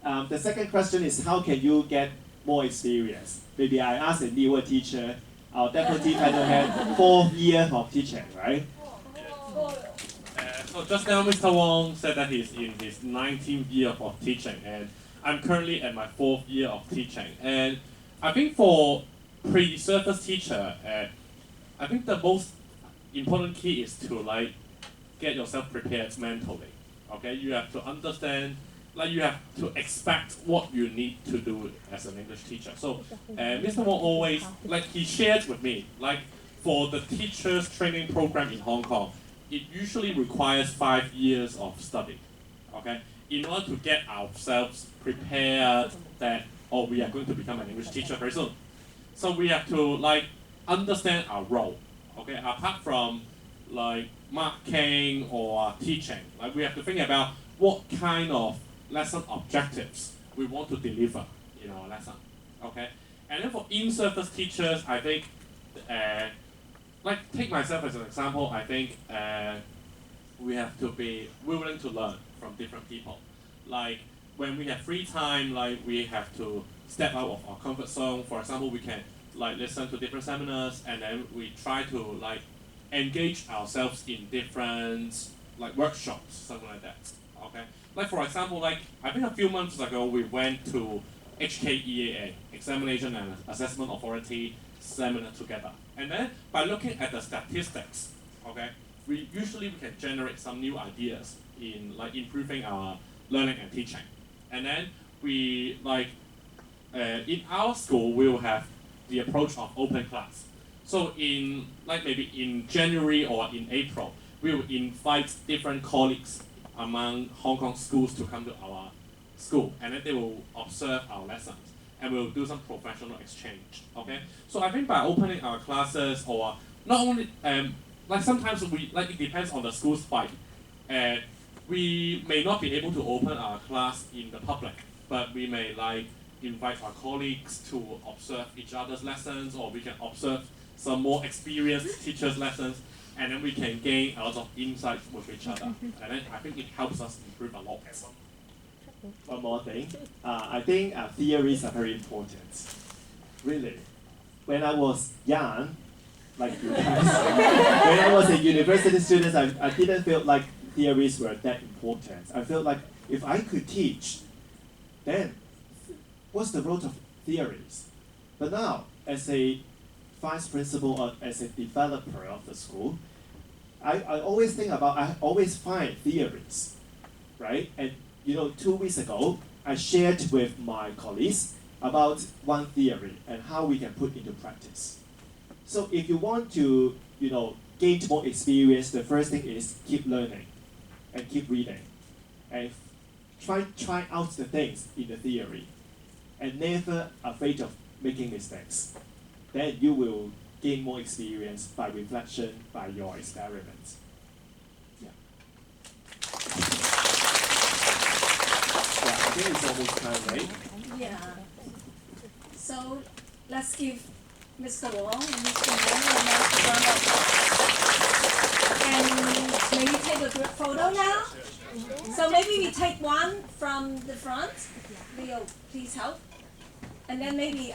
The second question is, how can you get more experience? Maybe I ask a newer teacher, our deputy panel head, 4th year of teaching, right? So just now Mr. Wong said that he's in his 19th year of teaching, and I'm currently at my 4th year of teaching. And I think for pre-service teacher, I think the most important key is to get yourself prepared mentally. Okay, you have to understand, you have to expect what you need to do as an English teacher. So Mr. Wong always, he shared with me, for the teachers training program in Hong Kong, it usually requires 5 years of study. Okay, in order to get ourselves prepared that, we are going to become an English teacher very soon. So we have to understand our role. Okay, apart from marking or teaching, we have to think about what kind of lesson objectives we want to deliver in our lesson. Okay, and then for in-service teachers, I think, take myself as an example. I think we have to be willing to learn from different people. When we have free time, we have to step out of our comfort zone. For example, we can listen to different seminars, and then we try to engage ourselves in different workshops, something like that. Okay. For example, I think a few months ago we went to HKEAA, Examination and Assessment Authority seminar together. And then by looking at the statistics, okay, we can generate some new ideas in improving our learning and teaching. And then we in our school we will have the approach of open class. So in like maybe in January or in April, we will invite different colleagues among Hong Kong schools to come to our school, and then they will observe our lessons, and we'll do some professional exchange. Okay, so I think by opening our classes, or not only like sometimes it depends on the school's vibe, and we may not be able to open our class in the public, but we may like invite our colleagues to observe each other's lessons, or we can observe some more experienced teachers' lessons, and then we can gain a lot of insights with each other. And then I think it helps us improve a lot as well. One more thing, I think theories are very important. Really, when I was young, like you guys, when I was a university student, I didn't feel like theories were that important. I felt like if I could teach, then what's the role of theories? But now, as a vice principal or as a developer of the school, I always think about, I always find theories, right? And 2 weeks ago, I shared with my colleagues about one theory and how we can put into practice. So if you want to, gain more experience, the first thing is keep learning and keep reading. And try out the things in the theory. And never afraid of making mistakes. Then you will gain more experience by reflection, by your experiments. Yeah. I think it's almost time, right? Yeah. So let's give Mr. Wong and Mr. Wong a nice round of applause. And maybe take a group photo now. So maybe we take one from the front. Leo, please help. And then maybe